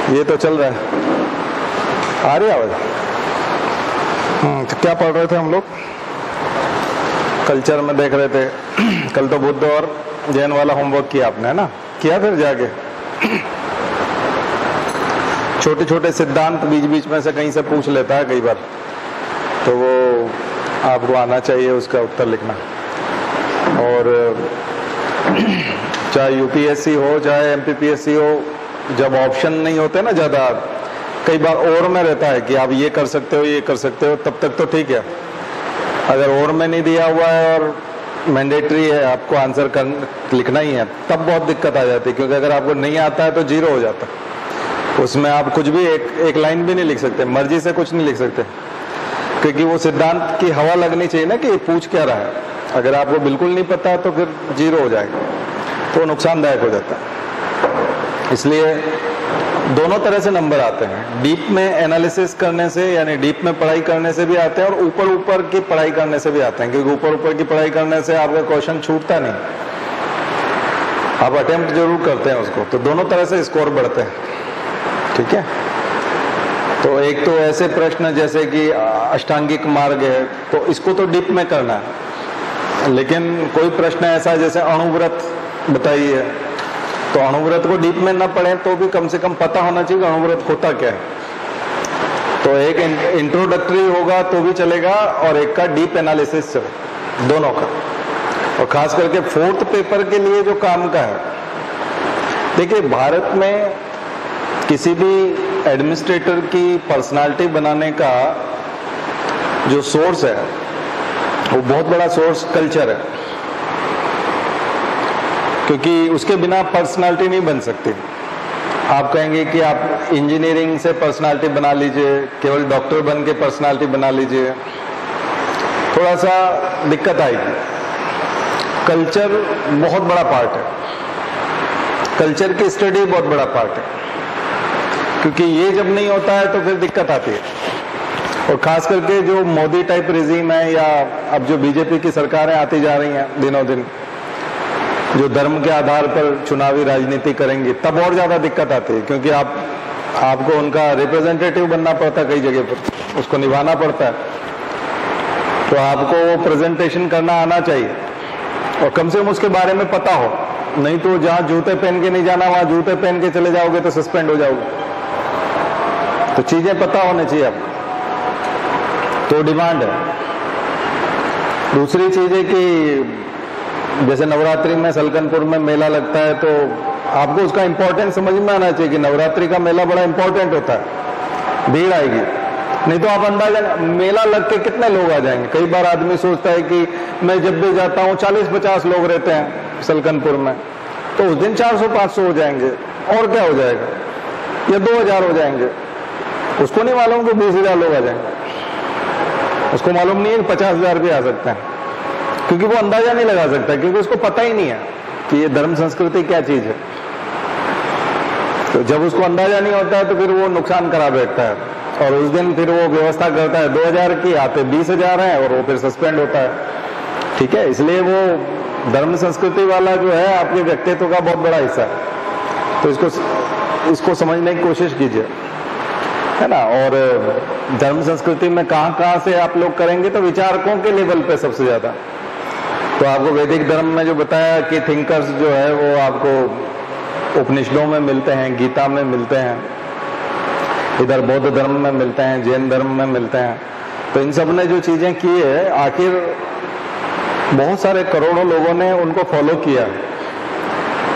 ये तो चल रहा है। आ रही आवाज? तो क्या पढ़ रहे थे हम लोग? कल्चर में देख रहे थे। कल तो बुद्ध और जैन वाला होमवर्क किया आपने, है ना? किया फिर जाके छोटे छोटे सिद्धांत बीच बीच में से कहीं से पूछ लेता है कई बार, तो वो आपको आना चाहिए उसका उत्तर लिखना। और चाहे यूपीएससी हो चाहे एमपीपीएससी हो, जब ऑप्शन नहीं होते ना ज़्यादा, कई बार और में रहता है कि आप ये कर सकते हो ये कर सकते हो, तब तक तो ठीक है। अगर और में नहीं दिया हुआ है और मैंडेटरी है आपको आंसर कर लिखना ही है, तब बहुत दिक्कत आ जाती है, क्योंकि अगर आपको नहीं आता है तो जीरो हो जाता है। उसमें आप कुछ भी एक लाइन भी नहीं लिख सकते, मर्जी से कुछ नहीं लिख सकते, क्योंकि वो सिद्धांत की हवा लगनी चाहिए ना कि ये पूछ क्या रहा है। अगर आपको बिल्कुल नहीं पता तो फिर जीरो हो जाएगा, तो नुकसानदायक हो जाता है। इसलिए दोनों तरह से नंबर आते हैं, डीप में एनालिसिस करने से यानी डीप में पढ़ाई करने से भी आते हैं, और ऊपर ऊपर की पढ़ाई करने से भी आते हैं, क्योंकि ऊपर ऊपर की पढ़ाई करने से आपका क्वेश्चन छूटता नहीं, आप अटेम्प्ट जरूर करते हैं उसको, तो दोनों तरह से स्कोर बढ़ते हैं। ठीक है, तो एक तो ऐसे प्रश्न जैसे कि अष्टांगिक मार्ग है, तो इसको तो डीप में करना है, लेकिन कोई प्रश्न ऐसा जैसे अणुव्रत बताइए, तो अणुव्रत को डीप में ना पढ़े तो भी कम से कम पता होना चाहिए कि अणुव्रत होता क्या है। तो एक इंट्रोडक्टरी होगा तो भी चलेगा, और एक का डीप एनालिसिस चले, दोनों का। और खास करके फोर्थ पेपर के लिए जो काम का है, देखिए भारत में किसी भी एडमिनिस्ट्रेटर की पर्सनालिटी बनाने का जो सोर्स है, वो बहुत बड़ा सोर्स कल्चर है, क्योंकि उसके बिना पर्सनालिटी नहीं बन सकती। आप कहेंगे कि आप इंजीनियरिंग से पर्सनालिटी बना लीजिए, केवल डॉक्टर बन के पर्सनालिटी बना लीजिए, थोड़ा सा दिक्कत आएगी। कल्चर बहुत बड़ा पार्ट है, कल्चर की स्टडी बहुत बड़ा पार्ट है, क्योंकि ये जब नहीं होता है तो फिर दिक्कत आती है। और खास करके जो मोदी टाइप रिजीम है, या अब जो बीजेपी की सरकारें आती जा रही हैं दिनों दिन, जो धर्म के आधार पर चुनावी राजनीति करेंगी, तब और ज्यादा दिक्कत आती है, क्योंकि आपको उनका रिप्रेजेंटेटिव बनना पड़ता है कई जगह पर, उसको निभाना पड़ता है। तो आपको वो प्रेजेंटेशन करना आना चाहिए, और कम से कम उसके बारे में पता हो, नहीं तो जहां जूते पहन के नहीं जाना वहां जूते पहन के चले जाओगे तो सस्पेंड हो जाओगे। तो चीजें पता होनी चाहिए आपको, तो डिमांड है। दूसरी चीज है कि जैसे नवरात्रि में सलकनपुर में मेला लगता है, तो आपको उसका इंपॉर्टेंस समझ में आना चाहिए कि नवरात्रि का मेला बड़ा इंपॉर्टेंट होता है, भीड़ आएगी। नहीं तो आप अंदाजा, मेला लग के कितने लोग आ जाएंगे। कई बार आदमी सोचता है कि मैं जब भी जाता हूँ 40-50 लोग रहते हैं सलकनपुर में, तो उस दिन 400-500 हो जाएंगे, और क्या हो जाएगा, या 2000 हो जाएंगे। उसको नहीं मालूम कि 20,000 लोग आ जाएंगे, उसको मालूम नहीं है कि 50,000 भी आ सकते हैं, क्योंकि वो अंदाजा नहीं लगा सकता, क्योंकि उसको पता ही नहीं है कि ये धर्म संस्कृति क्या चीज है। तो जब उसको अंदाजा नहीं होता है तो फिर वो नुकसान करा बैठता है, और उस दिन फिर वो व्यवस्था करता है 2000 की, आते 20,000 है, और वो फिर सस्पेंड होता है। ठीक है, इसलिए वो धर्म संस्कृति वाला जो है आपके व्यक्तित्व का बहुत बड़ा हिस्सा है, तो इसको समझने की कोशिश कीजिए, है ना। और धर्म संस्कृति में कहाँ से आप लोग करेंगे, तो विचारकों के लेवल पे सबसे ज्यादा। तो आपको वैदिक धर्म में जो बताया कि थिंकर्स जो है वो आपको उपनिषदों में मिलते हैं, गीता में मिलते हैं, इधर बौद्ध धर्म में मिलते हैं, जैन धर्म में मिलते हैं। तो इन सब ने जो चीजें की है, आखिर बहुत सारे करोड़ों लोगों ने उनको फॉलो किया।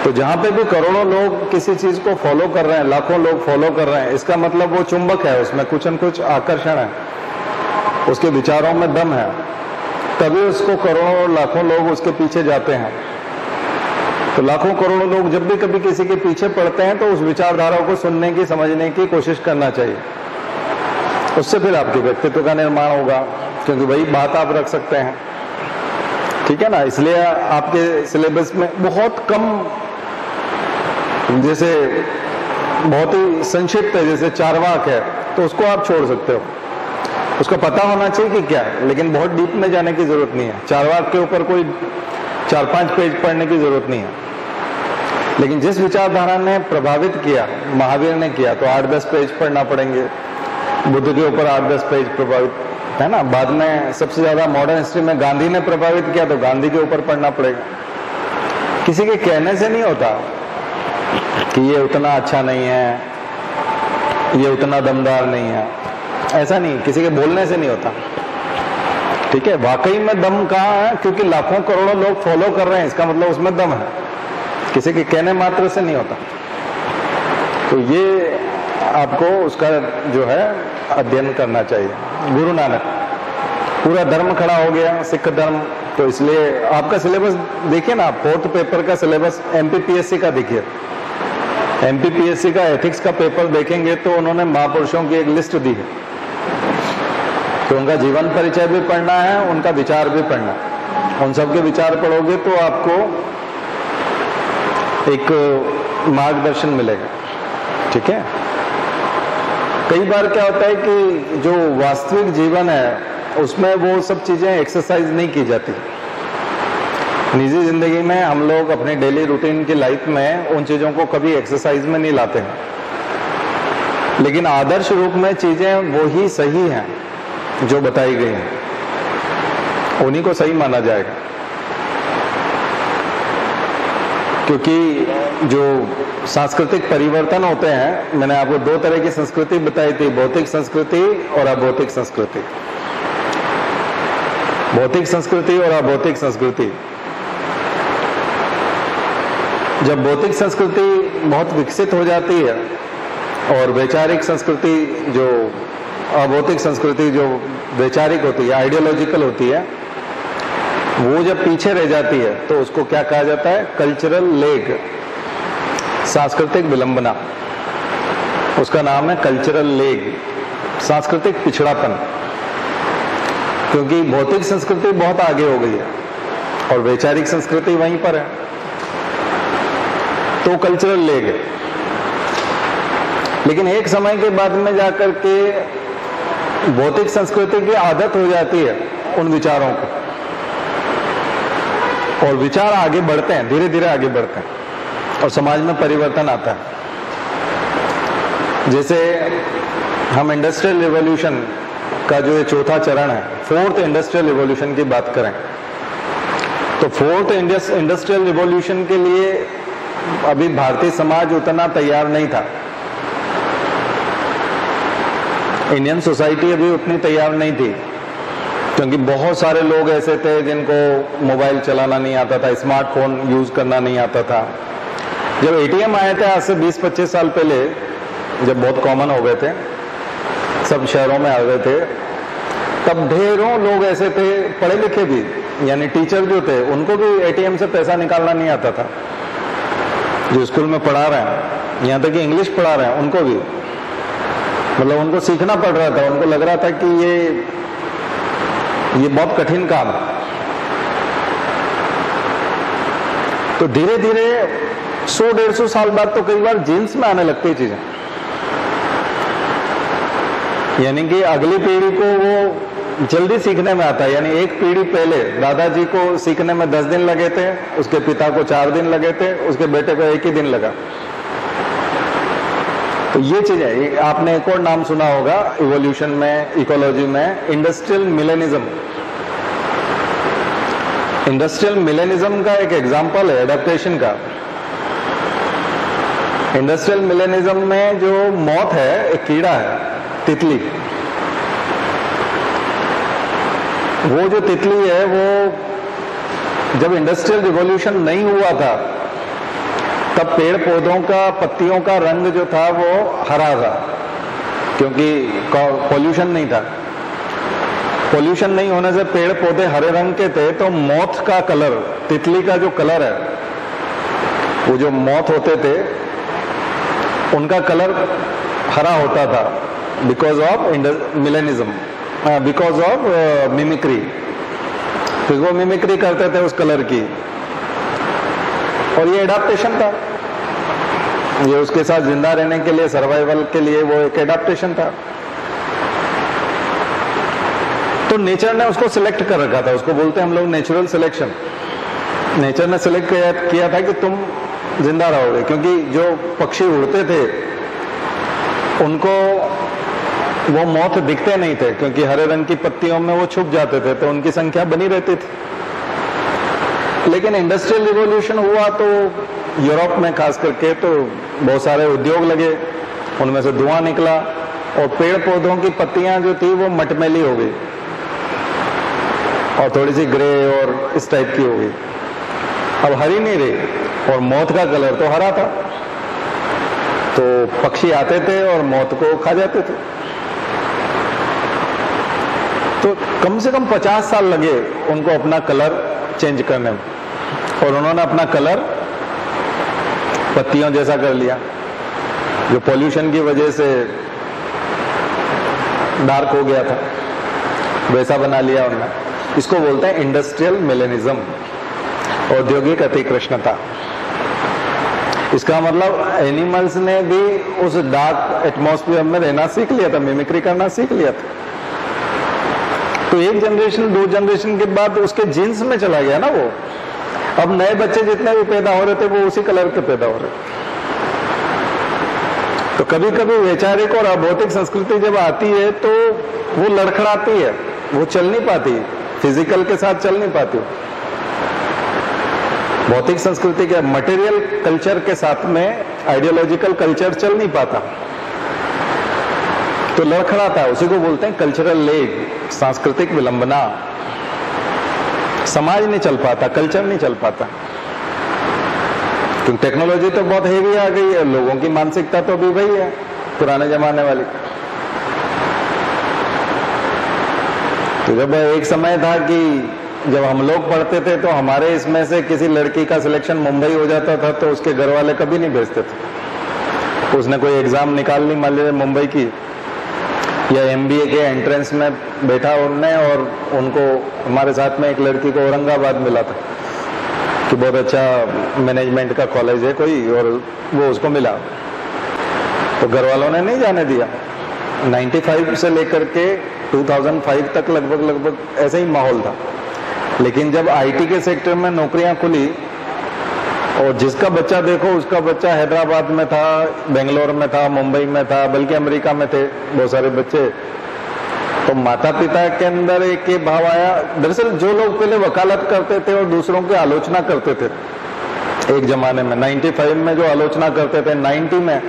तो जहां पे भी करोड़ों लोग किसी चीज को फॉलो कर रहे हैं, लाखों लोग फॉलो कर रहे हैं, इसका मतलब वो चुंबक है, उसमें कुछ न कुछ आकर्षण है, उसके विचारों में दम है, तभी उसको करोड़ों लाखों लोग उसके पीछे जाते हैं। तो लाखों करोड़ों लोग जब भी कभी किसी के पीछे पड़ते हैं, तो उस विचारधारा को सुनने की, समझने की कोशिश करना चाहिए। उससे फिर आपके व्यक्तित्व का निर्माण होगा, क्योंकि वही बात आप रख सकते हैं। ठीक है ना। इसलिए आपके सिलेबस में बहुत कम, जैसे बहुत ही संक्षिप्त है, जैसे चारवाक है, तो उसको आप छोड़ सकते हो, उसका पता होना चाहिए कि क्या है, लेकिन बहुत डीप में जाने की जरूरत नहीं है। चारवाक के ऊपर कोई 4-5 पेज पढ़ने की जरूरत नहीं है। लेकिन जिस विचारधारा ने प्रभावित किया, महावीर ने किया, तो 8-10 पेज पढ़ना पड़ेंगे। बुद्ध के ऊपर 8-10 पेज प्रभावित है ना। बाद में सबसे ज्यादा मॉडर्न हिस्ट्री में गांधी ने प्रभावित किया, तो गांधी के ऊपर पढ़ना पड़ेगा। किसी के कहने से नहीं होता कि ये उतना अच्छा नहीं है, ये उतना दमदार नहीं है, ऐसा नहीं, किसी के बोलने से नहीं होता। ठीक है, वाकई में दम कहाँ है, क्योंकि लाखों करोड़ों लोग फॉलो कर रहे हैं, इसका मतलब उसमें दम है, किसी के कहने मात्र से नहीं होता। तो ये आपको उसका जो है अध्ययन करना चाहिए। गुरु नानक, पूरा धर्म खड़ा हो गया, सिख धर्म, तो इसलिए आपका सिलेबस देखिए ना, 4th पेपर का सिलेबस एमपीपीएससी का देखिए, एमपीपीएससी का एथिक्स का पेपर देखेंगे तो उन्होंने महापुरुषों की एक लिस्ट दी है, तो उनका जीवन परिचय भी पढ़ना है, उनका विचार भी पढ़ना है। उन सबके विचार पढ़ोगे तो आपको एक मार्गदर्शन मिलेगा। ठीक है, कई बार क्या होता है कि जो वास्तविक जीवन है उसमें वो सब चीजें एक्सरसाइज नहीं की जाती। निजी जिंदगी में हम लोग अपने डेली रूटीन की लाइफ में उन चीजों को कभी एक्सरसाइज में नहीं लाते हैं, लेकिन आदर्श रूप में चीजें वो ही सही हैं जो बताई गई हैं, उन्हीं को सही माना जाएगा। क्योंकि जो सांस्कृतिक परिवर्तन होते हैं, मैंने आपको 2 तरह की संस्कृति बताई थी, भौतिक संस्कृति और अभौतिक संस्कृति। भौतिक संस्कृति और अभौतिक संस्कृति, जब भौतिक संस्कृति बहुत विकसित हो जाती है और वैचारिक संस्कृति जो अभौतिक संस्कृति जो वैचारिक होती है, आइडियोलॉजिकल होती है, वो जब पीछे रह जाती है तो उसको क्या कहा जाता है? कल्चरल लेग, सांस्कृतिक विलंबना। उसका नाम है कल्चरल लेग, सांस्कृतिक पिछड़ापन। क्योंकि भौतिक संस्कृति बहुत आगे हो गई है और वैचारिक संस्कृति वहीं पर है, तो कल्चरल लेग है। लेकिन एक समय के बाद में जाकर के भौतिक संस्कृति की आदत हो जाती है उन विचारों को, और विचार आगे बढ़ते हैं, धीरे धीरे आगे बढ़ते हैं और समाज में परिवर्तन आता है। जैसे हम इंडस्ट्रियल रिवॉल्यूशन का जो ये 4था चरण है, 4th इंडस्ट्रियल रिवॉल्यूशन की बात करें तो 4th इंडस्ट्रियल रिवॉल्यूशन के लिए अभी भारतीय समाज उतना तैयार नहीं था। इंडियन सोसाइटी अभी उतनी तैयार नहीं थी, क्योंकि बहुत सारे लोग ऐसे थे जिनको मोबाइल चलाना नहीं आता था, स्मार्टफोन यूज करना नहीं आता था। जब एटीएम आए थे आज से 20-25 साल पहले, जब बहुत कॉमन हो गए थे, सब शहरों में आ गए थे, तब ढेरों लोग ऐसे थे, पढ़े लिखे भी, यानी टीचर जो थे, उनको भी एटीएम से पैसा निकालना नहीं आता था। जो स्कूल में पढ़ा रहे हैं, यहाँ तक कि इंग्लिश पढ़ा रहे हैं, उनको भी, मतलब उनको सीखना पड़ रहा था। उनको लग रहा था कि ये बहुत कठिन काम है। तो धीरे धीरे 100-150 साल बाद तो कई बार जीन्स में आने लगती है चीजें, यानी कि अगली पीढ़ी को वो जल्दी सीखने में आता है। यानी एक पीढ़ी पहले दादाजी को सीखने में 10 दिन लगे थे, उसके पिता को 4 दिन लगे थे, उसके बेटे को 1 ही दिन लगा। तो ये चीज है। आपने एक और नाम सुना होगा इवोल्यूशन में, इकोलॉजी में, इंडस्ट्रियल मिलेनिज्म। इंडस्ट्रियल मिलेनिज्म का एक एग्जांपल है एडेप्टेशन का। इंडस्ट्रियल मिलेनिज्म में जो मौत है, एक कीड़ा है, तितली। वो जो तितली है, वो जब इंडस्ट्रियल रिवॉल्यूशन नहीं हुआ था तब पेड़ पौधों का, पत्तियों का रंग जो था वो हरा था, क्योंकि पॉल्यूशन नहीं था। पॉल्यूशन नहीं होने से पेड़ पौधे हरे रंग के थे, तो मौत का कलर, तितली का जो कलर है, वो जो मौत होते थे उनका कलर हरा होता था, because of मिलेनिज्म, because of mimicry. तो वो मिमिक्री करते थे उस कलर की, और ये एडाप्टेशन था। ये उसके साथ जिंदा रहने के लिए, सर्वाइवल के लिए वो एक एडाप्टेशन था। तो नेचर ने उसको सिलेक्ट कर रखा था, उसको बोलते हैं हम लोग नेचुरल सिलेक्शन। नेचर ने सिलेक्ट किया था कि तुम जिंदा रहोगे, क्योंकि जो पक्षी उड़ते थे उनको वो मौत दिखते नहीं थे, क्योंकि हरे रंग की पत्तियों में वो छुप जाते थे, तो उनकी संख्या बनी रहती थी। लेकिन इंडस्ट्रियल रिवॉल्यूशन हुआ तो यूरोप में खास करके तो बहुत सारे उद्योग लगे, उनमें से धुआं निकला और पेड़ पौधों की पत्तियां जो थी वो मटमैली हो गई और थोड़ी सी ग्रे और इस टाइप की हो गई, अब हरी नहीं रही, और मौत का कलर तो हरा था, तो पक्षी आते थे और मौत को खा जाते थे। तो कम से कम 50 साल लगे उनको अपना कलर चेंज करने में, और उन्होंने अपना कलर पत्तियों जैसा कर लिया, जो पॉल्यूशन की वजह से डार्क हो गया था वैसा बना लिया उन्होंने। इसको बोलते हैं इंडस्ट्रियल मिलेनिज्म, औद्योगिक अतिकृष्णता। इसका मतलब एनिमल्स ने भी उस डार्क एटमॉस्फेयर में रहना सीख लिया था, मिमिक्री करना सीख लिया था। तो एक जनरेशन 2 जनरेशन के बाद उसके जीन्स में चला गया ना वो। अब नए बच्चे जितने भी पैदा हो रहे थे वो उसी कलर के पैदा हो रहे थे। तो कभी कभी वैचारिक और अभौतिक संस्कृति जब आती है तो वो लड़खड़ाती है, वो चल नहीं पाती, फिजिकल के साथ चल नहीं पाती। भौतिक संस्कृति के मटेरियल कल्चर के साथ में आइडियोलॉजिकल कल्चर चल नहीं पाता, तो लड़खड़ाता है। उसी को बोलते हैं कल्चरल लेग, सांस्कृतिक विलंबना। समाज नहीं चल पाता, कल्चर नहीं चल पाता, क्योंकि टेक्नोलॉजी तो बहुत हेवी आ गई है, लोगों की मानसिकता तो भी वही है पुराने जमाने वाली। तो जब एक समय था कि जब हम लोग पढ़ते थे तो हमारे इसमें से किसी लड़की का सिलेक्शन मुंबई हो जाता था तो उसके घर वाले कभी नहीं भेजते थे। उसने कोई एग्जाम निकाल ली मान लीजिए मुंबई की या MBA के एंट्रेंस में बैठा उनने, और उनको हमारे साथ में एक लड़की को औरंगाबाद मिला था कि बहुत अच्छा मैनेजमेंट का कॉलेज है कोई, और वो उसको मिला, तो घर वालों ने नहीं जाने दिया। 95 से लेकर के 2005 तक लगभग ऐसे ही माहौल था। लेकिन जब IT के सेक्टर में नौकरियां खुली और जिसका बच्चा देखो उसका बच्चा हैदराबाद में था, बेंगलोर में था, मुंबई में था, बल्कि अमेरिका में थे बहुत सारे बच्चे, तो माता पिता के अंदर एक ये भाव आया। दरअसल जो लोग पहले वकालत करते थे और दूसरों की आलोचना करते थे एक जमाने में, 95 में जो आलोचना करते थे 90 में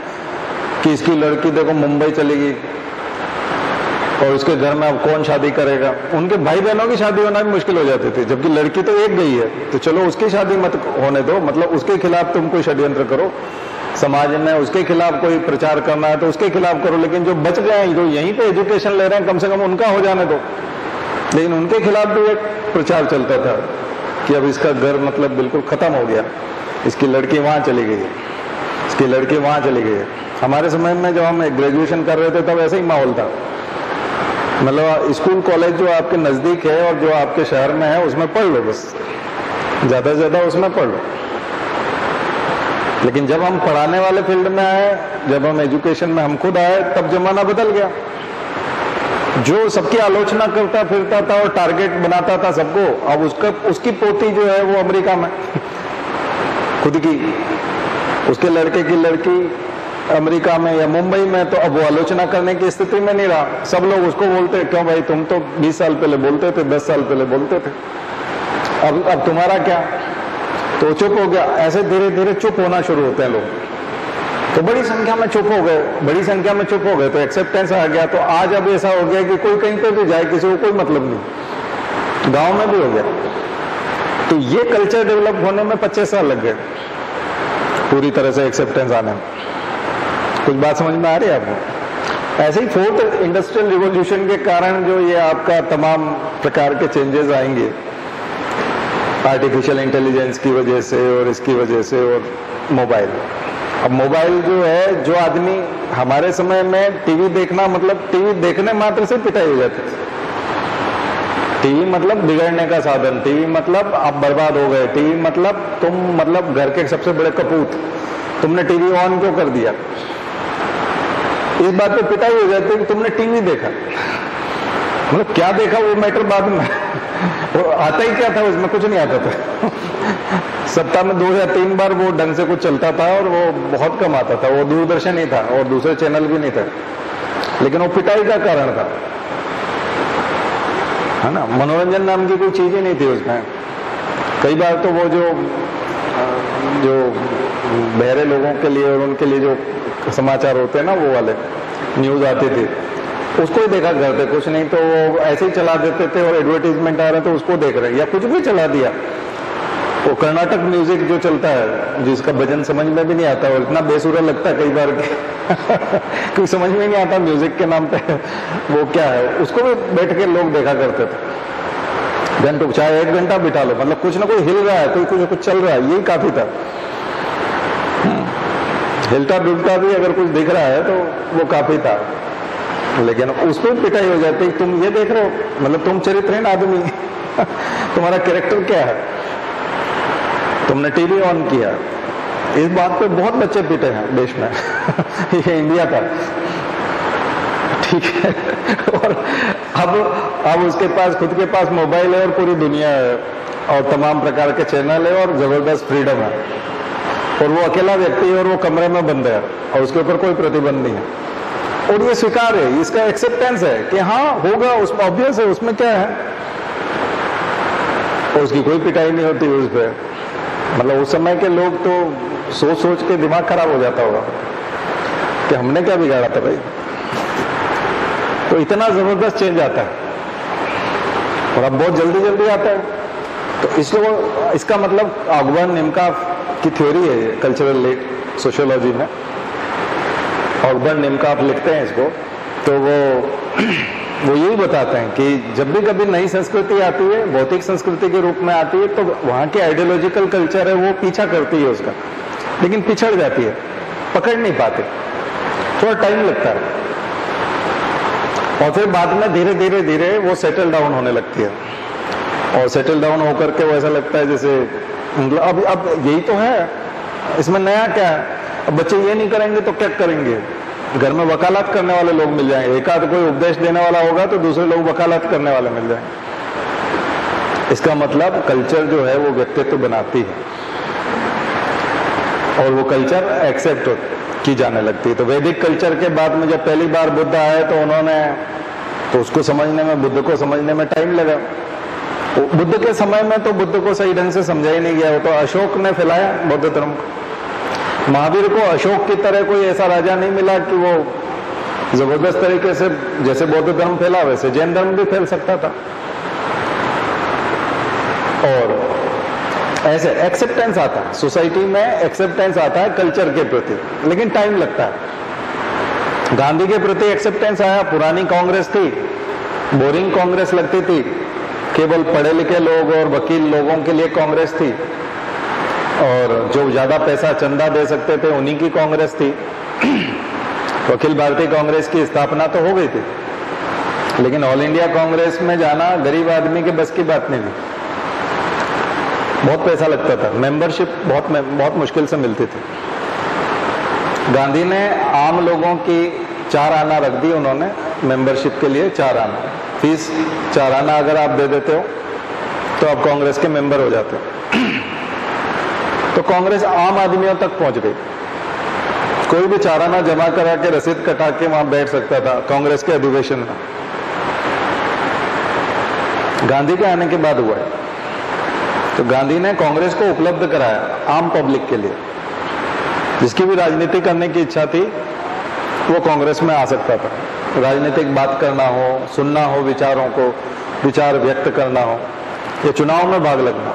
कि इसकी लड़की देखो मुंबई चली गई और उसके घर में अब कौन शादी करेगा, उनके भाई बहनों की शादी होना भी मुश्किल हो जाती थी, जबकि लड़की तो एक गई है, तो चलो उसकी शादी मत होने दो, मतलब उसके खिलाफ तुम कोई षड्यंत्र करो, समाज में उसके खिलाफ कोई प्रचार करना है तो उसके खिलाफ करो, लेकिन जो बच गए हैं जो यहीं पे एजुकेशन ले रहे हैं कम से कम उनका हो जाने दो। लेकिन उनके खिलाफ भी एक प्रचार चलता था कि अब इसका घर मतलब बिल्कुल खत्म हो गया, इसकी लड़की वहां चली गई है, इसकी लड़की वहां चली गई है। हमारे समय में जब हम ग्रेजुएशन कर रहे थे तब ऐसा ही माहौल था, मतलब स्कूल कॉलेज जो आपके नजदीक है और जो आपके शहर में है उसमें पढ़ लो, बस ज्यादा से ज्यादा उसमें पढ़ लो। लेकिन जब हम पढ़ाने वाले फील्ड में आए, जब हम एजुकेशन में हम खुद आए, तब जमाना बदल गया। जो सबकी आलोचना करता फिरता था और टारगेट बनाता था सबको, अब उसकी पोती जो है वो अमेरिका में खुद की, उसके लड़के की लड़की अमेरिका में या मुंबई में, तो अब वो आलोचना करने की स्थिति में नहीं रहा। सब लोग उसको बोलते क्यों भाई, तुम तो 20 साल पहले बोलते थे, 10 साल पहले बोलते थे, अब तुम्हारा क्या, तो चुप हो गया। ऐसे धीरे धीरे चुप होना शुरू होते हैं लोग, तो बड़ी संख्या में चुप हो गए, बड़ी संख्या में चुप हो गए, तो एक्सेप्टेंस आ गया। तो आज अब ऐसा हो गया कि कोई कहीं पे भी जाए किसी को कोई मतलब नहीं, गांव में भी हो गया। तो ये कल्चर डेवलप होने में 25 साल लग गए पूरी तरह से एक्सेप्टेंस आने में। कुछ बात समझ में आ रही है आपको? ऐसे ही 4th इंडस्ट्रियल रिवॉल्यूशन के कारण जो ये आपका तमाम प्रकार के चेंजेस आएंगे, आर्टिफिशियल इंटेलिजेंस की वजह से और इसकी वजह से, और मोबाइल। अब मोबाइल जो है, जो आदमी हमारे समय में टीवी देखना मतलब टीवी देखने मात्र से पिटाई हो जाती थी। टीवी मतलब बिगड़ने का साधन, टीवी मतलब आप बर्बाद हो गए, टीवी मतलब तुम मतलब घर के सबसे बड़े कपूत, तुमने टीवी ऑन क्यों कर दिया। इस बात पे पिटाई हो जाती है कि तुमने टीवी देखा, मतलब क्या देखा वो मैटर बाद में वो आता ही क्या था, उसमें कुछ नहीं आता था। सप्ताह में 2 या 3 बार वो ढंग से कुछ चलता था और वो बहुत कम आता था। वो दूरदर्शन ही था और दूसरे चैनल भी नहीं थे, लेकिन वो पिटाई का कारण था, है ना। मनोरंजन नाम की कोई चीज ही नहीं थी उसमें। कई बार तो वो जो बहरे लोगों के लिए और उनके लिए जो समाचार होते हैं ना, वो वाले न्यूज आती थी, उसको ही देखा करते, कुछ नहीं तो वो ऐसे ही चला देते थे। और एडवर्टीजमेंट आ रहे तो उसको देख रहे, या कुछ भी चला दिया। वो कर्नाटक म्यूजिक जो चलता है, जिसका भजन समझ में भी नहीं आता और इतना बेसुरा लगता है कई बार कोई समझ में नहीं आता म्यूजिक के नाम पे वो क्या है, उसको भी बैठ के लोग देखा करते थे घंटों, चाहे 1 घंटा बिठा लो, मतलब कुछ ना कुछ हिल रहा है, कोई कुछ चल रहा है, यही काफी था। हिलता डुलता भी अगर कुछ दिख रहा है तो वो काफी था। लेकिन उस पर पिटाई हो जाती, तुम ये देख रहे हो, मतलब तुम चरित्रहीन आदमी तुम्हारा कैरेक्टर क्या है, तुमने टीवी ऑन किया। इस बात पे बहुत बच्चे पीटे हैं देश में ये इंडिया का, ठीक है। और अब उसके पास, खुद के पास मोबाइल है और पूरी दुनिया है और तमाम प्रकार के चैनल है और जबरदस्त फ्रीडम है, और वो अकेला व्यक्ति है और वो कमरे में बंद है और उसके ऊपर कोई प्रतिबंध नहीं है। और ये स्वीकार है, इसका एक्सेप्टेंस है कि हाँ होगा, उसमें ऑब्वियस है, उसमें क्या है। और उसकी कोई पिटाई नहीं होती उस पर। मतलब उस समय के लोग तो सोच सोच के दिमाग खराब हो जाता होगा कि हमने क्या बिगाड़ा था भाई। तो इतना जबरदस्त चेंज आता है और अब बहुत जल्दी जल्दी आता है। तो इसलिए इसका मतलब ऑगबर्न निमकॉफ की थ्योरी है कल्चरल सोशियोलॉजी में। ऑगबर्न निमकॉफ लिखते हैं इसको, तो वो यही बताते हैं कि जब भी कभी नई संस्कृति आती है, भौतिक संस्कृति के रूप में आती है, तो वहां की आइडियोलॉजिकल कल्चर है वो पीछा करती है उसका, लेकिन पिछड़ जाती है, पकड़ नहीं पाते, थोड़ा टाइम लगता है। और फिर बाद में धीरे धीरे धीरे वो सेटल डाउन होने लगती है, और सेटल डाउन होकर के वो ऐसा लगता है जैसे अब यही तो है, इसमें नया क्या है। अब बच्चे ये नहीं करेंगे तो क्या करेंगे, घर में वकालत करने वाले लोग मिल जाएंगे, एक आध कोई उपदेश देने वाला होगा तो दूसरे लोग वकालत करने वाले मिल जाएंगे। इसका मतलब कल्चर जो है वो व्यक्तित्व बनाती है और वो कल्चर एक्सेप्ट की जाने लगती है। तो वैदिक कल्चर के बाद में जब पहली बार बुद्ध आए तो उन्होंने तो उसको समझने में, बुद्ध को समझने में टाइम लगा। बुद्ध के समय में तो बुद्ध को सही ढंग से समझा ही नहीं गया, वो तो अशोक ने फैलाया बौद्ध धर्म को। महावीर को अशोक की तरह कोई ऐसा राजा नहीं मिला कि वो जबरदस्त तरीके से, जैसे बौद्ध धर्म फैला वैसे जैन धर्म भी फैल सकता था। और ऐसे एक्सेप्टेंस आता है सोसाइटी में, एक्सेप्टेंस आता है कल्चर के प्रति, लेकिन टाइम लगता है। गांधी के प्रति एक्सेप्टेंस आया, पुरानी कांग्रेस थी, बोरिंग कांग्रेस लगती थी, केवल पढ़े लिखे लोग और वकील लोगों के लिए कांग्रेस थी, और जो ज्यादा पैसा चंदा दे सकते थे उन्हीं की कांग्रेस थी। अखिल भारतीय कांग्रेस की स्थापना तो हो गई थी, लेकिन ऑल इंडिया कांग्रेस में जाना गरीब आदमी के बस की बात नहीं थी, बहुत पैसा लगता था, मेंबरशिप बहुत मुश्किल से मिलती थी। गांधी ने आम लोगों की 4 आना रख दी, उन्होंने मेंबरशिप के लिए 4 आना, फीस 4 आना अगर आप दे देते हो तो आप कांग्रेस के मेंबर हो जाते हो। तो कांग्रेस आम आदमियों तक पहुंच गई, कोई भी 4 आना जमा करा के रसीद कटा के वहां बैठ सकता था कांग्रेस के अधिवेशन में। गांधी के आने के बाद हुआ है, तो गांधी ने कांग्रेस को उपलब्ध कराया आम पब्लिक के लिए, जिसकी भी राजनीति करने की इच्छा थी वो कांग्रेस में आ सकता था। राजनीतिक बात करना हो, सुनना हो विचारों को, विचार व्यक्त करना हो, या चुनाव में भाग लगना,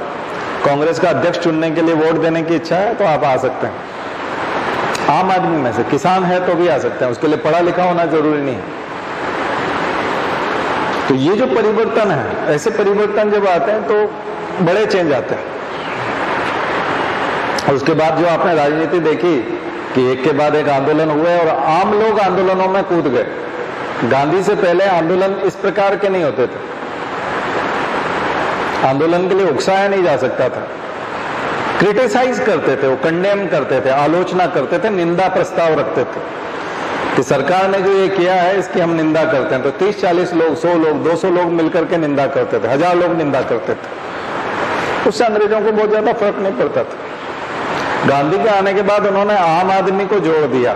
कांग्रेस का अध्यक्ष चुनने के लिए वोट देने की इच्छा है तो आप आ सकते हैं। आम आदमी में से किसान है तो भी आ सकते हैं, उसके लिए पढ़ा लिखा होना जरूरी नहीं है। तो ये जो परिवर्तन है, ऐसे परिवर्तन जब आते हैं तो बड़े चेंज आते हैं। और उसके बाद जो आपने राजनीति देखी कि एक के बाद एक आंदोलन हुए और आम लोग आंदोलनों में कूद गए। गांधी से पहले आंदोलन इस प्रकार के नहीं होते थे, आंदोलन के लिए उकसाया नहीं जा सकता था, क्रिटिसाइज करते थे, वो कंडेम करते थे, आलोचना करते थे, निंदा प्रस्ताव रखते थे कि सरकार ने जो ये किया है इसकी हम निंदा करते हैं। तो 30-40 लोग, 100 लोग, 200 लोग मिलकर के निंदा करते थे, 1000 लोग निंदा करते थे। उससे अंग्रेजों को बहुत ज्यादा फर्क नहीं पड़ता था। गांधी के आने के बाद उन्होंने आम आदमी को जोड़ दिया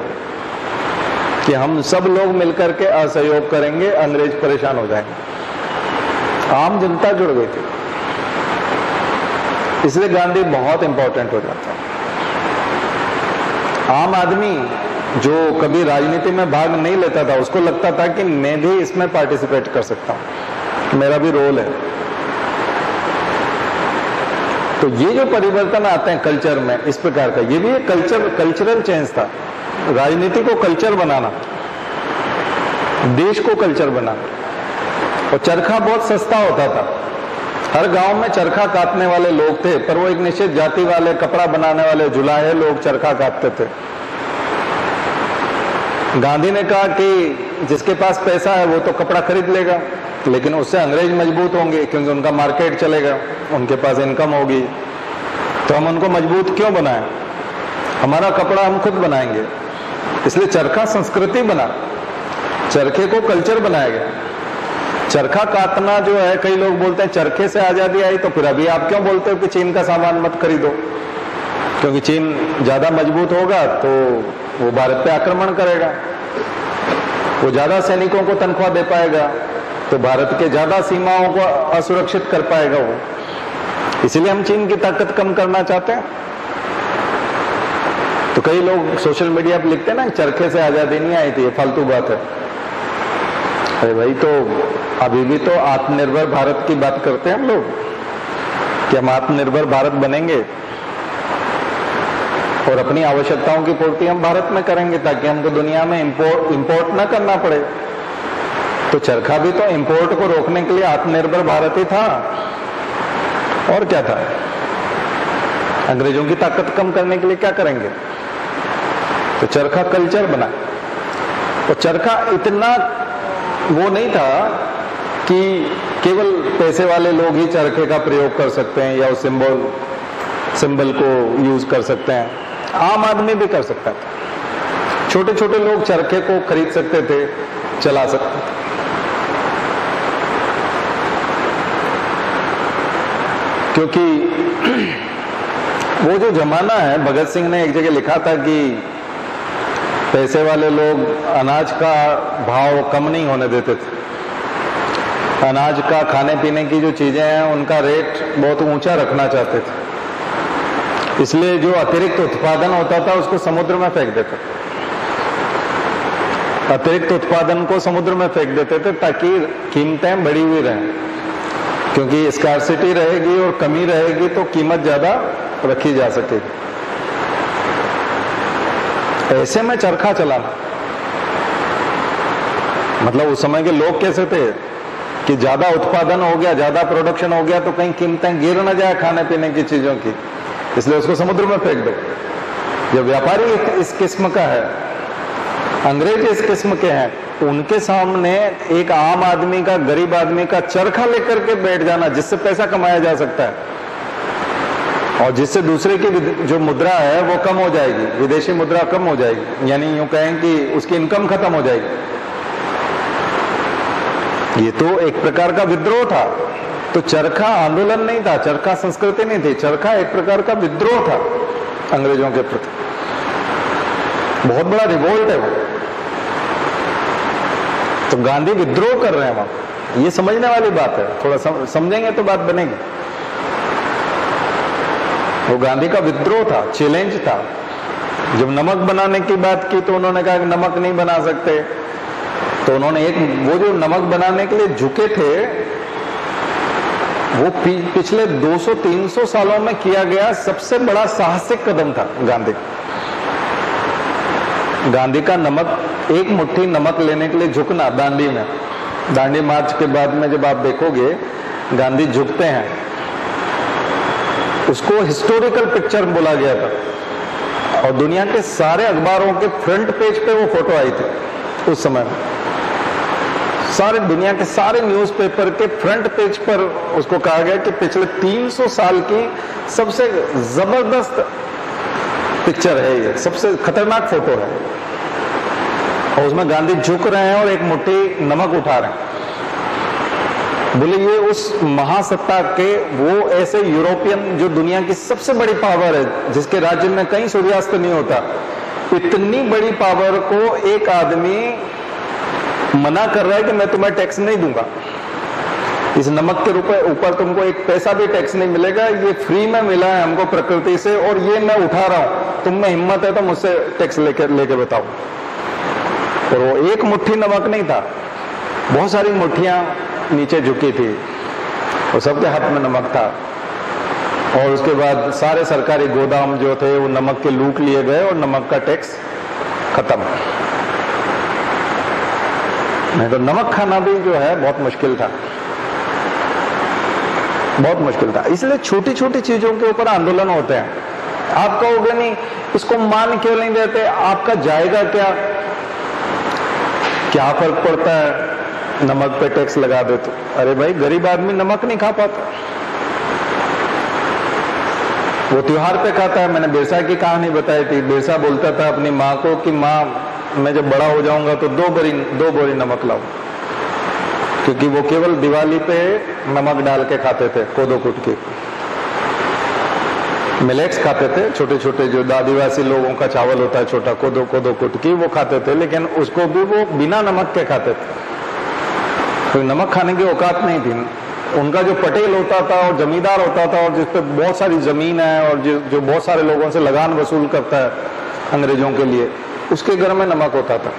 कि हम सब लोग मिलकर के असहयोग करेंगे, अंग्रेज परेशान हो जाएंगे। आम जनता जुड़ गई थी, इसलिए गांधी बहुत इंपॉर्टेंट हो जाता है। आम आदमी जो कभी राजनीति में भाग नहीं लेता था, उसको लगता था कि मैं भी इसमें पार्टिसिपेट कर सकता हूं, मेरा भी रोल है। तो ये जो परिवर्तन आते हैं कल्चर में इस प्रकार का, ये भी एक कल्चरल चेंज था। राजनीति को कल्चर बनाना, देश को कल्चर बनाना। और चरखा बहुत सस्ता होता था, हर गांव में चरखा काटने वाले लोग थे, पर वो एक निश्चित जाति वाले, कपड़ा बनाने वाले जुलाहे लोग चरखा काटते थे। गांधी ने कहा कि जिसके पास पैसा है वो तो कपड़ा खरीद लेगा, लेकिन उससे अंग्रेज मजबूत होंगे क्योंकि उनका मार्केट चलेगा, उनके पास इनकम होगी। तो हम उनको मजबूत क्यों बनाएं, हमारा कपड़ा हम खुद बनाएंगे। इसलिए चरखा संस्कृति बना, चरखे को कल्चर बनाया गया। चरखा काटना जो है, कई लोग बोलते हैं चरखे से आजादी आई, तो फिर अभी आप क्यों बोलते हो कि चीन का सामान मत खरीदो, क्योंकि चीन ज्यादा मजबूत होगा तो वो भारत पे आक्रमण करेगा, वो ज्यादा सैनिकों को तनख्वाह दे पाएगा, तो भारत के ज्यादा सीमाओं को असुरक्षित कर पाएगा वो। इसीलिए हम चीन की ताकत कम करना चाहते हैं। तो कई लोग सोशल मीडिया पर लिखते हैं ना, चरखे से आजादी नहीं आई थी, ये फालतू बात है। अरे भाई, तो अभी भी तो आत्मनिर्भर भारत की बात करते हैं हम लोग कि हम आत्मनिर्भर भारत बनेंगे और अपनी आवश्यकताओं की पूर्ति हम भारत में करेंगे, ताकि हमको दुनिया में इंपोर्ट ना करना पड़े। तो चरखा भी तो इंपोर्ट को रोकने के लिए आत्मनिर्भर भारत ही था, और क्या था। अंग्रेजों की ताकत कम करने के लिए क्या करेंगे, तो चरखा कल्चर बना। और चरखा इतना वो नहीं था कि केवल पैसे वाले लोग ही चरखे का प्रयोग कर सकते हैं या उस सिंबल को यूज कर सकते हैं, आम आदमी भी कर सकता था। छोटे छोटे लोग चरखे को खरीद सकते थे, चला सकते थे। क्योंकि वो जो जमाना है, भगत सिंह ने एक जगह लिखा था कि पैसे वाले लोग अनाज का भाव कम नहीं होने देते थे, अनाज का, खाने पीने की जो चीजें हैं उनका रेट बहुत ऊंचा रखना चाहते थे। इसलिए जो अतिरिक्त उत्पादन होता था उसको समुद्र में फेंक देते थे, अतिरिक्त उत्पादन को समुद्र में फेंक देते थे ताकि कीमतें बढ़ी हुई रहें, क्योंकि स्कार्सिटी रहेगी और कमी रहेगी तो कीमत ज्यादा रखी जा सकेगी। ऐसे में चरखा चलाना, मतलब उस समय के लोग कैसे थे कि ज्यादा उत्पादन हो गया, ज्यादा प्रोडक्शन हो गया तो कहीं कीमतें गिर न जाए खाने पीने की चीजों की, इसलिए उसको समुद्र में फेंक दो। जब व्यापारी इस किस्म का है, अंग्रेज इस किस्म के हैं, उनके सामने एक आम आदमी का, गरीब आदमी का चरखा लेकर के बैठ जाना, जिससे पैसा कमाया जा सकता है और जिससे दूसरे की जो मुद्रा है वो कम हो जाएगी, विदेशी मुद्रा कम हो जाएगी, यानी यूं कहें कि उसकी इनकम खत्म हो जाएगी। ये तो एक प्रकार का विद्रोह था। तो चरखा आंदोलन नहीं था, चरखा संस्कृति नहीं थी, चरखा एक प्रकार का विद्रोह था अंग्रेजों के प्रति। बहुत बड़ा रिवोल्ट है वो। तो गांधी विद्रोह कर रहे हैं वहां, ये समझने वाली बात है। थोड़ा समझेंगे तो बात बनेगी। वो गांधी का विद्रोह था, चैलेंज था। जब नमक बनाने की बात की तो उन्होंने कहा कि नमक नहीं बना सकते, तो उन्होंने वो जो नमक बनाने के लिए झुके थे, वो पिछले 200-300 सालों में किया गया सबसे बड़ा साहसिक कदम था गांधी का नमक, एक मुट्ठी नमक लेने के लिए झुकना दांडी में। दांडी मार्च के बाद में जब आप देखोगे गांधी झुकते हैं, उसको हिस्टोरिकल पिक्चर बोला गया था और दुनिया के सारे अखबारों के फ्रंट पेज पे वो फोटो आई थी उस समय में। सारे दुनिया के सारे न्यूज़पेपर के फ्रंट पेज पर उसको कहा गया कि पिछले 300 साल की सबसे जबरदस्त पिक्चर है ये, सबसे खतरनाक फोटो है। और उसमें गांधी झुक रहे हैं और एक मुट्ठी नमक उठा रहे हैं। बोले ये उस महासत्ता के वो ऐसे यूरोपियन जो दुनिया की सबसे बड़ी पावर है, जिसके राज्य में कहीं सूर्यास्त नहीं होता, इतनी बड़ी पावर को एक आदमी मना कर रहा है कि मैं तुम्हें टैक्स नहीं दूंगा, इस नमक के ऊपर तुमको एक पैसा भी टैक्स नहीं मिलेगा, ये फ्री में मिला है हमको प्रकृति से और ये मैं उठा रहा हूं, तुम में हिम्मत है तो मुझसे टैक्स लेके बताओ। और वो एक मुट्ठी नमक नहीं था, बहुत सारी मुट्ठियां नीचे झुकी थी और सबके हाथ में नमक था। और उसके बाद सारे सरकारी गोदाम जो थे वो नमक के लूट लिए गए और नमक का टैक्स खत्म। नहीं तो नमक खाना भी जो है बहुत मुश्किल था, बहुत मुश्किल था। इसलिए छोटी छोटी चीजों के ऊपर आंदोलन होते हैं। आप कहोगे नहीं इसको मान क्यों नहीं देते, आपका जाएगा क्या फर्क पड़ता है नमक पे टैक्स लगा दे तो? अरे भाई गरीब आदमी नमक नहीं खा पाता, वो त्योहार पे खाता है। मैंने बिरसा की कहानी बताई थी। बिरसा बोलता था अपनी माँ को कि माँ मैं जब बड़ा हो जाऊंगा तो दो बोरी नमक लाऊं, क्योंकि वो केवल दिवाली पे नमक डाल के खाते थे। कोदो कुटकी मिलेट्स खाते थे, छोटे छोटे जो आदिवासी लोगों का चावल होता है छोटा, कोदो कुटकी वो खाते थे, लेकिन उसको भी वो बिना नमक के खाते थे। कोई नमक खाने की औकात नहीं थी। उनका जो पटेल होता था और जमींदार होता था और जिसपे बहुत सारी जमीन है और जो बहुत सारे लोगों से लगान वसूल करता है अंग्रेजों के लिए, उसके घर में नमक होता था।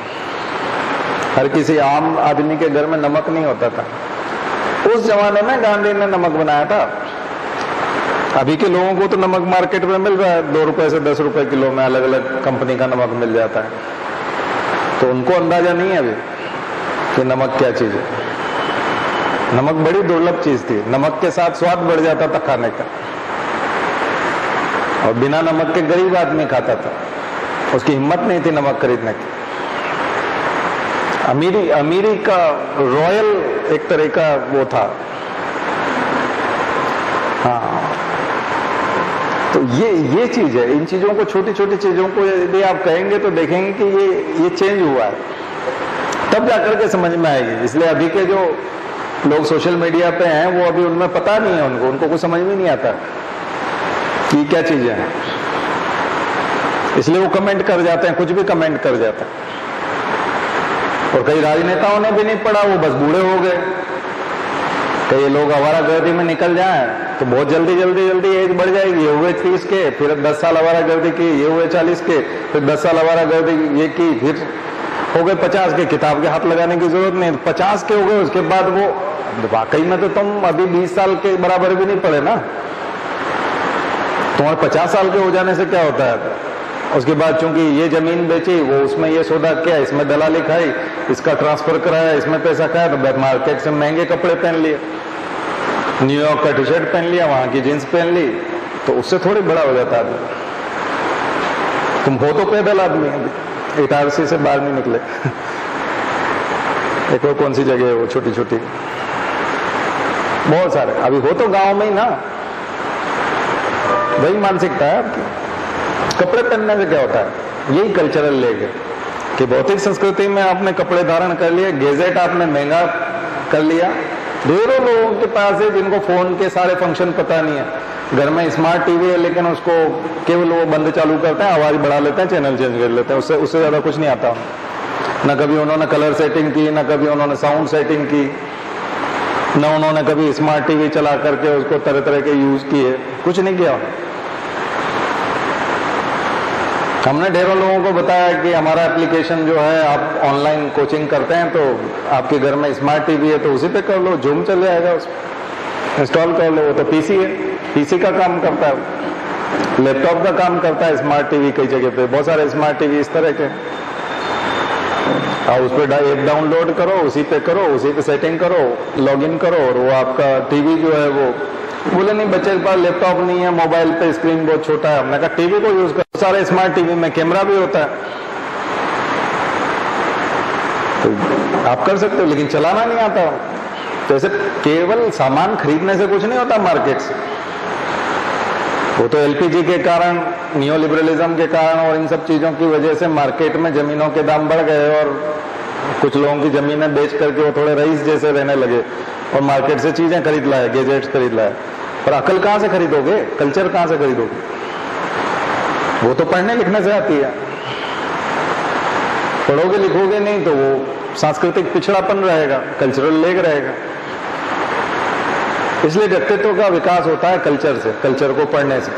हर किसी आम आदमी के घर में नमक नहीं होता था। उस जमाने में गांधी ने नमक बनाया था। अभी के लोगों को तो नमक मार्केट में मिल रहा है 2 रुपए से 10 रुपए किलो में, अलग अलग कंपनी का नमक मिल जाता है। तो उनको अंदाजा नहीं है अभी कि नमक क्या चीज है। नमक बड़ी दुर्लभ चीज थी, नमक के साथ स्वाद बढ़ जाता था खाने का, और बिना नमक के गरीब आदमी खाता था, उसकी हिम्मत नहीं थी नमक खरीदने की। अमीरी का रॉयल एक तरह का वो था। हाँ, तो ये चीज है। इन चीजों को, छोटी छोटी चीजों को यदि आप कहेंगे तो देखेंगे कि ये चेंज हुआ है, तब जाकर के समझ में आएगी। इसलिए अभी के जो लोग सोशल मीडिया पे हैं वो अभी उनमें पता नहीं है, उनको कुछ समझ में नहीं आता कि क्या चीजें हैं, इसलिए वो कमेंट कर जाते हैं, कुछ भी कमेंट कर जाते हैं। और कई राजनेताओं ने भी नहीं पढ़ा, वो बस बूढ़े हो गए। कई लोग आवारागर्दी में निकल जाएं तो बहुत जल्दी एज बढ़ जाएगी, ये हुए 30 के, फिर 10 साल आवारागर्दी की, ये हुए 40 के, फिर 10 साल आवारागर्दी ये की, फिर हो गए 50 के। किताब के हाथ लगाने की जरूरत नहीं, 50 के हो गए। उसके बाद वो वाकई में तो तुम अभी 20 साल के बराबर भी नहीं पढ़े ना, तुम्हारे 50 साल के हो जाने से क्या होता है। उसके बाद चूंकि ये जमीन बेची, वो उसमें ये सौदा किया, इसमें दलाली खाई, इसका ट्रांसफर कराया, इसमें पैसा खाया, तो मार्केट से महंगे कपड़े पहन लिए, न्यूयॉर्क का टी शर्ट पहन लिया, वहां की जींस पहन ली, तो उससे थोड़ी बड़ा हो जाता आदमी। तुम हो तो पैदल आदमी, इटारसी से बाहर नहीं निकले। एक और कौन सी जगह है वो छोटी छोटी, बहुत सारे। अभी हो तो गांव में ही ना, वही मानसिकता है आपकी। कपड़े पहनने से क्या होता है, यही कल्चरल लेके कि भौतिक संस्कृति में आपने कपड़े धारण कर लिए, गैजेट आपने महंगा कर लिया। ढेरों लोगों के पास है जिनको फोन के सारे फंक्शन पता नहीं है। घर में स्मार्ट टीवी है, लेकिन उसको केवल वो बंद चालू करते हैं, आवाज बढ़ा लेते हैं, चैनल चेंज कर लेते हैं, उससे ज्यादा कुछ नहीं आता। न कभी उन्होंने कलर सेटिंग की, न कभी उन्होंने साउंड सेटिंग की, न उन्होंने कभी स्मार्ट टीवी चला करके उसको तरह तरह के यूज किए, कुछ नहीं किया। हमने ढेरों लोगों को बताया कि हमारा एप्लीकेशन जो है, आप ऑनलाइन कोचिंग करते हैं तो आपके घर में स्मार्ट टीवी है तो उसी पे कर लो, जूम चल जाएगा, उसमें इंस्टॉल कर लो। वो तो पीसी है, पीसी का काम करता है, लैपटॉप का काम करता है स्मार्ट टीवी। कई जगह पे बहुत सारे स्मार्ट टीवी इस तरह के, आप उस पर ऐप डाउनलोड करो, उसी पे करो, उसी पे सेटिंग करो, लॉगिन करो, और वो आपका टीवी जो है वो, बोले नहीं बच्चे के पास लैपटॉप नहीं है, मोबाइल पे स्क्रीन बहुत छोटा है। हमने कहा टीवी को यूज करो, सारे स्मार्ट टीवी में कैमरा भी होता है, तो आप कर सकते हो, लेकिन चलाना नहीं आता। तो ऐसे केवल सामान खरीदने से कुछ नहीं होता मार्केट से। वो तो एलपीजी के कारण, नियो लिबरलिज्म के कारण और इन सब चीजों की वजह से मार्केट में जमीनों के दाम बढ़ गए और कुछ लोगों की जमीनें बेच करके वो थोड़े रईस जैसे रहने लगे, और मार्केट से चीजें खरीद लाए, गैजेट्स खरीद लाए, पर अकल कहां से खरीदोगे, कल्चर कहां से खरीदोगे? वो तो पढ़ने लिखने से आती है। पढ़ोगे लिखोगे नहीं तो वो सांस्कृतिक पिछड़ापन रहेगा, कल्चरल लेग रहेगा। इसलिए व्यक्तित्व का विकास होता है कल्चर से, कल्चर को पढ़ने से,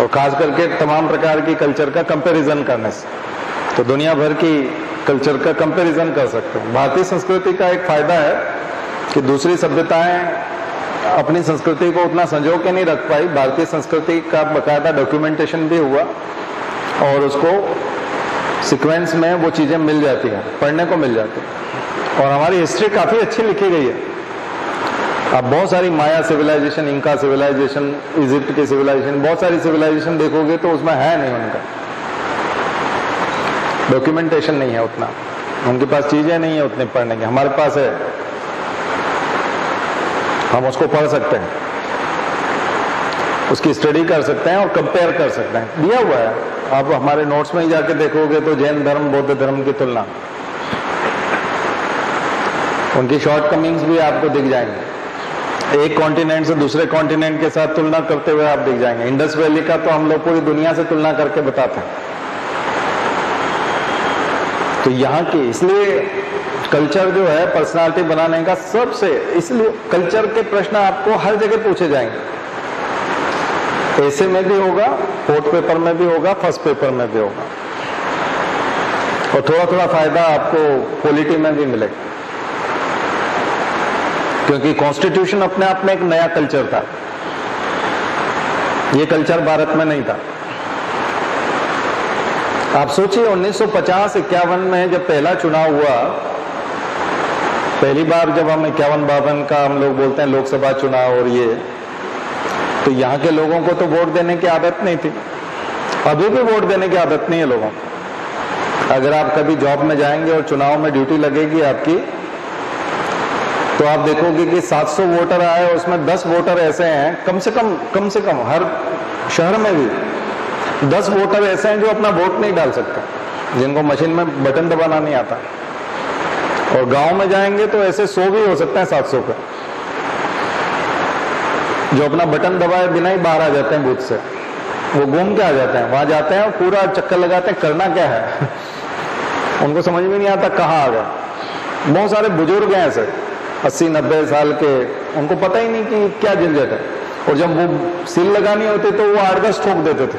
और खास करके तमाम प्रकार की कल्चर का कंपैरिजन करने से। तो दुनिया भर की कल्चर का कंपैरिजन कर सकते हैं। भारतीय संस्कृति का एक फायदा है कि दूसरी सभ्यताएं अपनी संस्कृति को उतना संजो के नहीं रख पाई। भारतीय संस्कृति का बकायदा डॉक्यूमेंटेशन भी हुआ और उसको सीक्वेंस में वो चीजें मिल जाती हैं, पढ़ने को मिल जाती है। और हमारी हिस्ट्री काफी अच्छी लिखी गई है। आप बहुत सारी माया सिविलाइजेशन, इंका सिविलाइजेशन, इजिप्ट की सिविलाइजेशन, बहुत सारी सिविलाइजेशन देखोगे तो उसमें है नहीं, उनका डॉक्यूमेंटेशन नहीं है उतना, उनके पास चीजें नहीं है उतने पढ़ने की। हमारे पास है, हम उसको पढ़ सकते हैं, उसकी स्टडी कर सकते हैं और कंपेयर कर सकते हैं, दिया हुआ है। आप हमारे नोट्स में ही जाके देखोगे तो जैन धर्म बौद्ध धर्म की तुलना, उनकी शॉर्टकमिंग्स भी आपको दिख जाएंगे। एक कॉन्टिनेंट से दूसरे कॉन्टिनेंट के साथ तुलना करते हुए आप दिख जाएंगे। इंडस वैली का तो हम लोग पूरी दुनिया से तुलना करके बताते हैं। तो यहाँ की, इसलिए कल्चर जो है पर्सनालिटी बनाने का सबसे, इसलिए कल्चर के प्रश्न आपको हर जगह पूछे जाएंगे। ऐसे में भी होगा, फोर्थ पेपर में भी होगा, फर्स्ट पेपर में भी होगा, और थोड़ा थोड़ा फायदा आपको पॉलिटी में भी मिलेगा, क्योंकि कॉन्स्टिट्यूशन अपने आप में एक नया कल्चर था। ये कल्चर भारत में नहीं था। आप सोचिए 1950-51 में जब पहला चुनाव हुआ, पहली बार जब हम 51-52 का हम लोग बोलते हैं लोकसभा चुनाव, और ये तो यहाँ के लोगों को तो वोट देने की आदत नहीं थी। अभी भी वोट देने की आदत नहीं है लोगों को। अगर आप कभी जॉब में जाएंगे और चुनाव में ड्यूटी लगेगी आपकी, तो आप देखोगे कि 700 वोटर आए और उसमें 10 वोटर ऐसे हैं, कम से कम हर शहर में भी 10 वोटर ऐसे हैं जो अपना वोट नहीं डाल सकते, जिनको मशीन में बटन दबाना नहीं आता। और गांव में जाएंगे तो ऐसे 100 भी हो सकते हैं 700 पे, जो अपना बटन दबाए बिना ही बाहर आ जाते हैं बूथ से। वो घूम के आ जाते हैं, वहां जाते हैं और पूरा चक्कर लगाते हैं, करना क्या है उनको समझ में नहीं आता कहाँ आ गया। बहुत सारे बुजुर्ग हैं ऐसे 80-90 साल के, उनको पता ही नहीं कि क्या झंझट है। और जब वो सील लगानी होती तो वो 8-10 ठोक देते थे।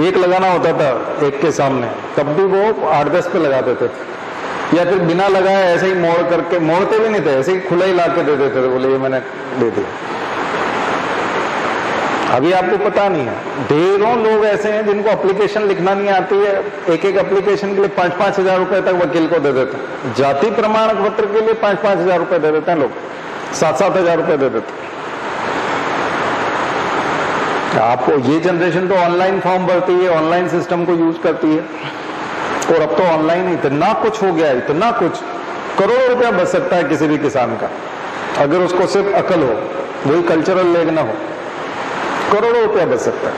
एक लगाना होता था एक के सामने, तब भी वो 8-10 पे लगा देते थे, या फिर बिना लगाए ऐसे ही मोड़ करके, मोड़ते भी नहीं थे, ऐसे ही खुला ही ला के दे देते थे, बोले ये मैंने दे दिया। अभी आपको पता नहीं है, ढेरों लोग ऐसे हैं जिनको एप्लीकेशन लिखना नहीं आती है। एक एप्लीकेशन के लिए 5-5 हजार रुपए तक वकील को दे देते हैं। जाति प्रमाण पत्र के लिए 5-5 हजार रुपए दे देते हैं लोग, 7-7 हजार रुपए दे देते हैं। आपको ये जनरेशन तो ऑनलाइन फॉर्म भरती है, ऑनलाइन सिस्टम को यूज करती है, और अब तो ऑनलाइन इतना कुछ हो गया है, इतना कुछ, करोड़ों रुपया बच सकता है किसी भी किसान का, अगर उसको सिर्फ अकल हो, वही कल्चरल लेग ना हो, करोड़ों रुपया बच सकता है।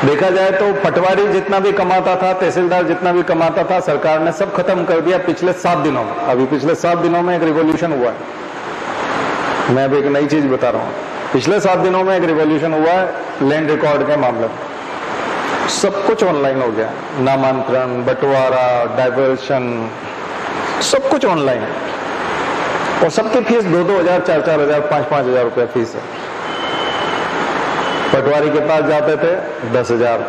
देखा जाए तो पटवारी जितना भी कमाता था, तहसीलदार जितना भी कमाता था, सरकार ने सब खत्म कर दिया पिछले 7 दिनों में। अभी पिछले 7 दिनों में एक रिवॉल्यूशन हुआ है। मैं अभी एक नई चीज बता रहा हूँ। पिछले 7 दिनों में एक रिवॉल्यूशन हुआ है लैंड रिकॉर्ड के मामले में। सब कुछ ऑनलाइन हो गया, नामांतरण, बंटवारा, डाइवर्शन, सब कुछ ऑनलाइन है। और सबकी फीस 2-2 हजार, 4-4 हजार, 5-5 हजार रुपया फीस है। पटवारी के पास जाते थे 10 हजार,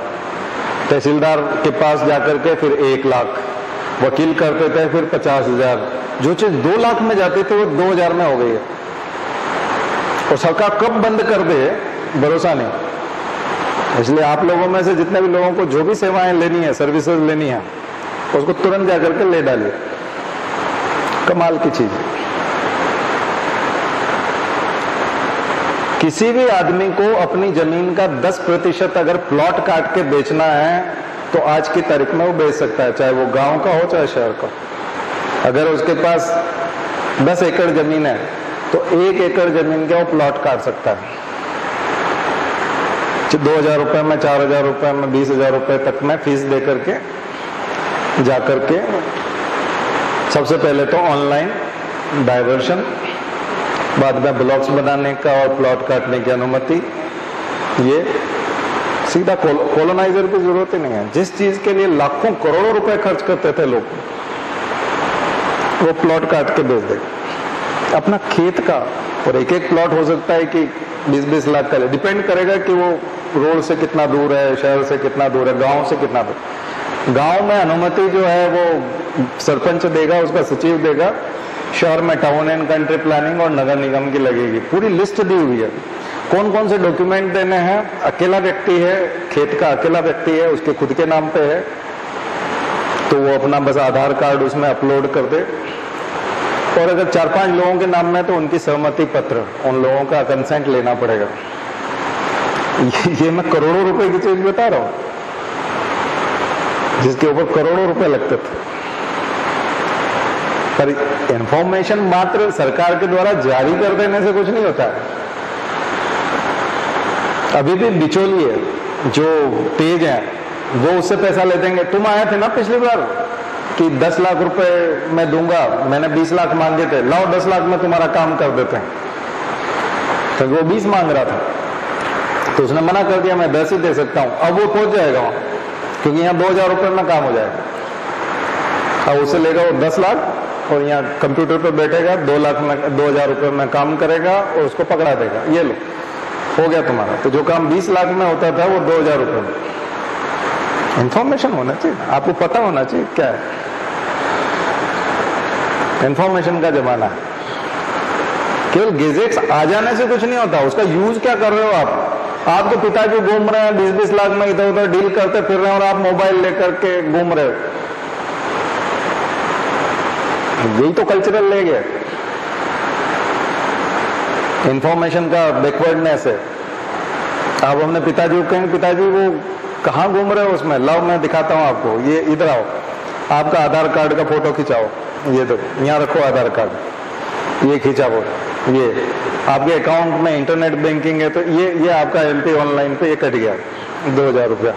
तहसीलदार के पास जाकर के फिर 1 लाख, वकील करते थे फिर 50 हजार। जो चीज 2 लाख में जाती थी वो 2 हजार में हो गई है। और सरकार कब बंद कर दे भरोसा नहीं। इसलिए आप लोगों में से जितने भी लोगों को जो भी सेवाएं लेनी है, सर्विसेज लेनी है, उसको तुरंत जाकर के ले डालिए। कमाल की चीज है। किसी भी आदमी को अपनी जमीन का 10% अगर प्लॉट काट के बेचना है तो आज की तारीख में वो बेच सकता है, चाहे वो गांव का हो चाहे शहर का। अगर उसके पास 10 एकड़ जमीन है तो 1 एकड़ जमीन का वो प्लॉट काट सकता है। 2,000 रुपए में, 4,000 रुपए में, 20,000 रुपए तक में फीस दे करके जाकर के सबसे पहले तो ऑनलाइन डायवर्शन, बाद में ब्लॉक्स बनाने का और प्लॉट काटने की अनुमति। ये सीधा कॉलोनाइजर की जरूरत ही नहीं है। जिस चीज के लिए लाखों करोड़ों रुपए खर्च करते थे लोग, वो प्लॉट काट के बेच देगा अपना खेत का। और एक एक प्लॉट हो सकता है कि 20-20 लाख का, डिपेंड करेगा कि वो रोड से कितना दूर है, शहर से कितना दूर है, गांव से कितना दूर। गांव में अनुमति जो है वो सरपंच देगा, उसका सचिव देगा। शहर में टाउन एंड कंट्री प्लानिंग और नगर निगम की लगेगी। पूरी लिस्ट दी हुई है, कौन कौन से डॉक्यूमेंट देने हैं। अकेला व्यक्ति है, खेत का अकेला व्यक्ति है, उसके खुद के नाम पे है, तो वो अपना बस आधार कार्ड उसमें अपलोड कर दे। और अगर 4-5 लोगों के नाम में, तो उनकी सहमति पत्र, उन लोगों का कंसेंट लेना पड़ेगा। ये मैं करोड़ों रुपए की चीज बता रहा हूं, जिसके ऊपर करोड़ों रुपए लगते थे। पर इंफॉर्मेशन मात्र सरकार के द्वारा जारी कर देने से कुछ नहीं होता है। अभी भी बिचौलिए जो तेज हैं, वो उससे पैसा ले देंगे। तुम आए थे ना पिछली बार कि 10 लाख रुपए मैं दूंगा, मैंने 20 लाख मांगे थे, लाओ 10 लाख में तुम्हारा काम कर देते हैं। तो वो 20 मांग रहा था, तो उसने मना कर दिया, मैं 10 ही दे सकता हूं। अब वो पहुंच जाएगा वहां, क्योंकि यहाँ 2000 रुपए में काम हो जाएगा। अब उससे लेगा वो 10 लाख, और यहाँ कंप्यूटर पे बैठेगा, 2 लाख में 2000 रुपए में काम करेगा और उसको पकड़ा देगा, ये लो हो गया तुम्हारा। तो जो काम 20 लाख में होता था, वो 2000 रुपए में। इंफॉर्मेशन होना चाहिए, आपको पता होना चाहिए क्या है। इंफॉर्मेशन का जमाना है। केवल गेजेट्स आ जाने से कुछ नहीं होता, उसका यूज क्या कर रहे हो आप। आपके पिताजी घूम रहे हैं 20-20 लाख में इधर उधर डील करते फिर रहे हैं, और आप मोबाइल लेकर के घूम रहे हो। यही तो कल्चरल ले गया, इंफॉर्मेशन का बैकवर्डनेस है। आप अपने पिताजी को कहेंगे, पिताजी वो कहाँ घूम रहे हो उसमें, लाओ मैं दिखाता हूँ आपको, ये इधर आओ, आपका आधार कार्ड का फोटो खिंचाओ, ये देखो यहाँ रखो आधार कार्ड, ये खिंचाओ, ये आपके अकाउंट में इंटरनेट बैंकिंग है, तो ये आपका एमपी ऑनलाइन पे ये कट गया 2000 रुपया,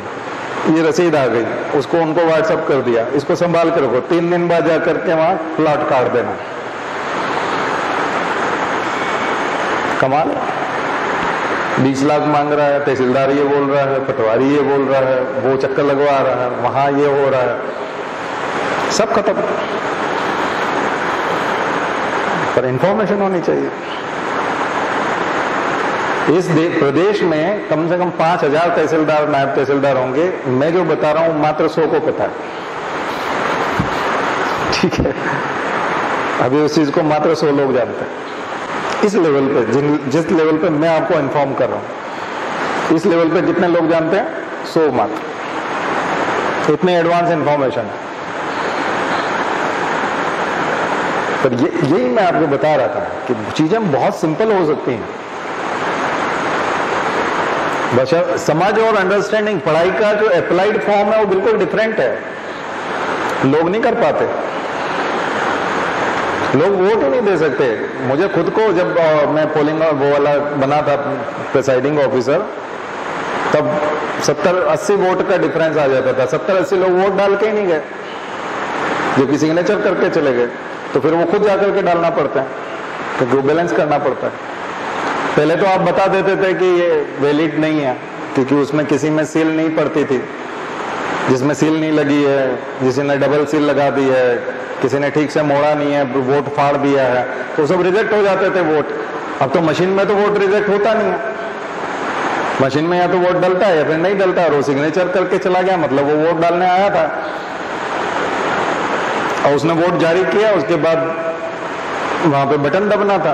ये रसीद आ गई, उसको उनको व्हाट्सएप कर दिया, इसको संभाल कर रखो, 3 दिन बाद जाकर के वहां प्लॉट काट देना। कमाल, 20 लाख मांग रहा है, तहसीलदार ये बोल रहा है, पटवारी ये बोल रहा है, वो चक्कर लगवा रहा है, वहां ये हो रहा है, सब खत्म। पर इंफॉर्मेशन होनी चाहिए। इस प्रदेश में कम से कम 5000 तहसीलदार, नायब तहसीलदार होंगे। मैं जो बता रहा हूं मात्र 100 को पता है, ठीक है। अभी उस चीज को मात्र 100 लोग जानते हैं। इस लेवल पे, जिस लेवल पे मैं आपको इन्फॉर्म कर रहा हूं, इस लेवल पे जितने लोग जानते हैं 100 मात्र, इतने एडवांस इंफॉर्मेशन है। पर यही मैं आपको बता रहा था कि चीजें बहुत सिंपल हो सकती हैं, बस समझ और अंडरस्टैंडिंग। पढ़ाई का जो अप्लाइड फॉर्म है वो बिल्कुल डिफरेंट है, लोग नहीं कर पाते। लोग वोट ही नहीं दे सकते। मुझे खुद को जब मैं पोलिंग वो वाला बना था प्रिसाइडिंग ऑफिसर, तब 70-80 वोट का डिफरेंस आ जाता था। 70-80 लोग वोट डाल के ही नहीं गए, जबकि सिग्नेचर करके चले गए। तो फिर वो खुद जाकर के डालना पड़ता है, क्योंकि वो बैलेंस करना पड़ता है। पहले तो आप बता देते थे कि ये वैलिड नहीं है, क्योंकि उसमें किसी में सील नहीं पड़ती थी। जिसमें सील नहीं लगी है, किसी ने डबल सील लगा दी है, किसी ने ठीक से मोड़ा नहीं है, वोट फाड़ दिया है, तो सब रिजेक्ट हो जाते थे वोट। अब तो मशीन में तो वोट रिजेक्ट होता नहीं है। मशीन में या तो वोट डलता है या फिर नहीं डलता, और वो सिग्नेचर करके चला गया, मतलब वो वोट डालने आया था और उसने वोट जारी किया। उसके बाद वहां पे बटन दबना था,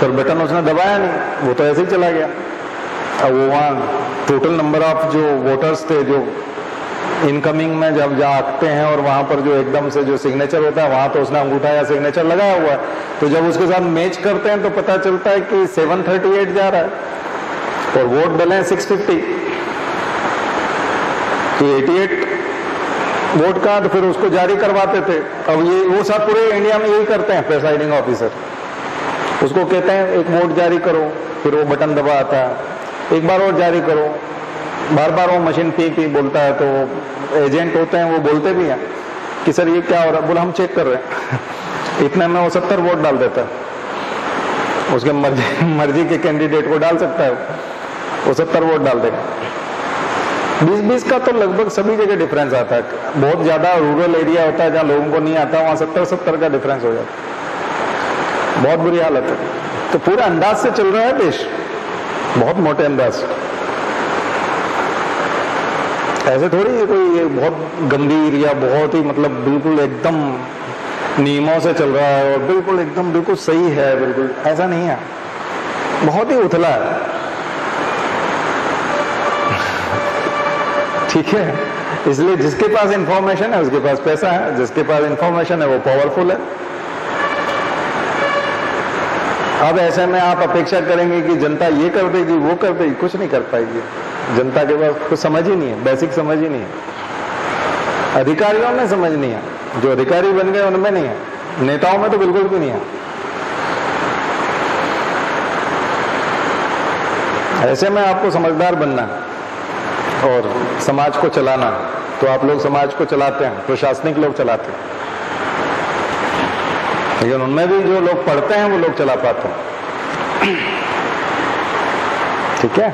पर बटन उसने दबाया नहीं, वो तो ऐसे ही चला गया। अब वो वहाँ टोटल नंबर ऑफ जो वोटर्स थे, जो इनकमिंग में जब जाते हैं, और वहां पर जो एकदम से जो सिग्नेचर होता है, वहां तो उसने अंगूठा या सिग्नेचर लगाया हुआ है। तो जब उसके साथ मैच करते हैं तो पता चलता है कि 738 जा रहा है और वोट डले हैं 650, तो 88 वोट का, तो फिर उसको जारी करवाते थे। अब ये वो सब पूरे इंडिया में यही करते हैं प्रिसाइडिंग ऑफिसर। उसको कहते हैं एक वोट जारी करो, फिर वो बटन दबा आता है, एक बार और जारी करो, बार बार वो मशीन पी पी बोलता है। तो एजेंट होते हैं, वो बोलते भी हैं कि सर ये क्या हो रहा है, बोला हम चेक कर रहे हैं। इतने में वो 70 वोट डाल देता है, उसके मर्जी के कैंडिडेट को डाल सकता है, वो 70 वोट डाल देगा। 20-20 का तो लगभग सभी जगह डिफरेंस आता है। बहुत ज्यादा रूरल एरिया होता है जहां लोगों को नहीं आता, वहां 70-70 का डिफरेंस हो जाता है। बहुत बुरी हालत है। तो पूरे अंदाज से चल रहा है देश, बहुत मोटे अंदाज से। ऐसे थोड़ी है कोई ये बहुत गंभीर या बहुत ही मतलब बिल्कुल एकदम नियमों से चल रहा है और बिल्कुल एकदम बिल्कुल सही है, बिल्कुल ऐसा नहीं है, बहुत ही उथला है। ठीक है, इसलिए जिसके पास इंफॉर्मेशन है उसके पास पैसा है, जिसके पास इंफॉर्मेशन है वो पावरफुल है। अब ऐसे में आप अपेक्षा करेंगे कि जनता ये कर देगी वो कर देगी, कुछ नहीं कर पाएगी। जनता के पास कुछ समझ ही नहीं है, बेसिक समझ ही नहीं है। अधिकारियों में समझ नहीं है, जो अधिकारी बन गए उनमें नहीं है, नेताओं में तो बिल्कुल भी नहीं है। ऐसे में आपको समझदार बनना है और समाज को चलाना। तो आप लोग समाज को चलाते हैं, प्रशासनिक लोग चलाते हैं, लेकिन उनमें भी जो लोग पढ़ते हैं वो लोग चला पाते हैं। ठीक है,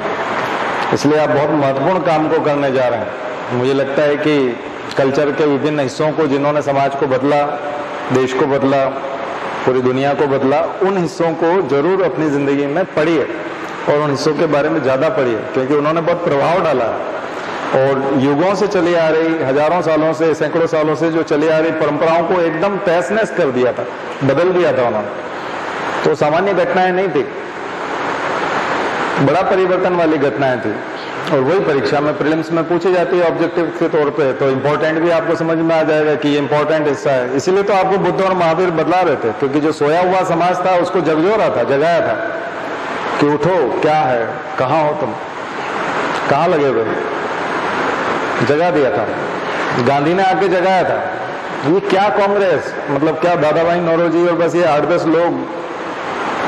इसलिए आप बहुत महत्वपूर्ण काम को करने जा रहे हैं। मुझे लगता है कि कल्चर के विभिन्न हिस्सों को जिन्होंने समाज को बदला, देश को बदला, पूरी दुनिया को बदला, उन हिस्सों को जरूर अपनी जिंदगी में पढ़िए और उन हिस्सों के बारे में ज्यादा पढ़िए, क्योंकि उन्होंने बहुत प्रभाव डाला और युगों से चली आ रही, हजारों सालों से, सैकड़ों सालों से जो चली आ रही परंपराओं को एकदम तहस नहस कर दिया था, बदल दिया था उन्होंने। तो सामान्य घटनाएं नहीं थी, बड़ा परिवर्तन वाली घटनाएं थी और वही परीक्षा में प्रीलिम्स में पूछी जाती है ऑब्जेक्टिव के तौर पे। तो इम्पोर्टेंट भी आपको समझ में आ जाएगा कि ये इम्पोर्टेंट हिस्सा है। इसीलिए तो आपको बुद्ध और महावीर बदला रहे थे, क्योंकि जो सोया हुआ समाज था उसको जगजो रहा था, जगाया था कि उठो, क्या है, कहाँ हो तुम, कहाँ लगे हुए, जगा दिया था। गांधी ने आके जगाया था। ये क्या कांग्रेस, मतलब क्या दादा भाई नौरोजी और बस ये 8-10 लोग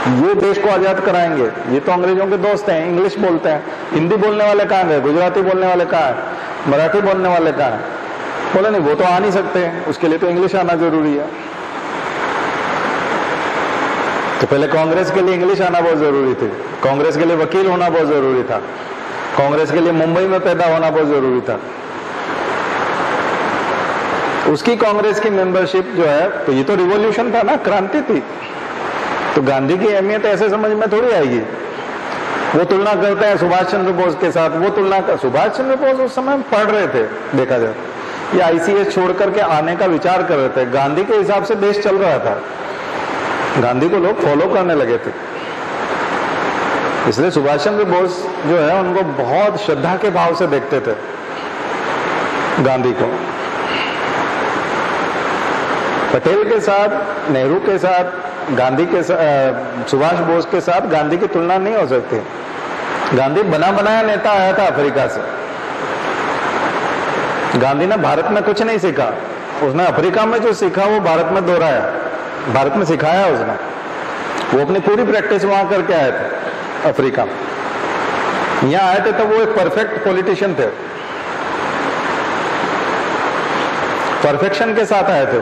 ये देश को आजाद कराएंगे? ये तो अंग्रेजों के दोस्त हैं, इंग्लिश बोलते हैं, हिंदी बोलने वाले कहाँ गए, गुजराती बोलने वाले कहाँ है, मराठी बोलने वाले कहाँ है? बोले नहीं, वो तो आ नहीं सकते, उसके लिए तो इंग्लिश आना जरूरी है। तो पहले कांग्रेस के लिए इंग्लिश आना बहुत जरूरी थी, कांग्रेस के लिए वकील होना बहुत जरूरी था, कांग्रेस के लिए मुंबई में पैदा होना बहुत जरूरी था। उसकी कांग्रेस की मेंबरशिप जो है, तो ये तो रिवॉल्यूशन था ना, क्रांति थी। तो गांधी की अहमियत ऐसे समझ में थोड़ी आएगी। वो तुलना करते हैं सुभाष चंद्र बोस के साथ, वो तुलना कर, सुभाष चंद्र बोस उस समय पढ़ रहे थे, देखा जाए, ये आईसीएस छोड़ करके आने का विचार कर रहे थे। गांधी के हिसाब से देश चल रहा था, गांधी को लोग फॉलो करने लगे थे। इसलिए सुभाष चंद्र बोस जो है उनको बहुत श्रद्धा के भाव से देखते थे, गांधी को। पटेल के साथ, नेहरू के साथ, गांधी के साथ, सुभाष बोस के साथ गांधी की तुलना नहीं हो सकती। गांधी बना बनाया नेता आया था अफ्रीका से। गांधी ने भारत में कुछ नहीं सीखा, उसने अफ्रीका में जो सीखा वो भारत में दोहराया, भारत में सिखाया उसने। वो अपनी पूरी प्रैक्टिस वहां करके आए थे अफ्रीका में। यहां आए थे तो वो एक परफेक्ट पॉलिटिशियन थे, परफेक्शन के साथ आए थे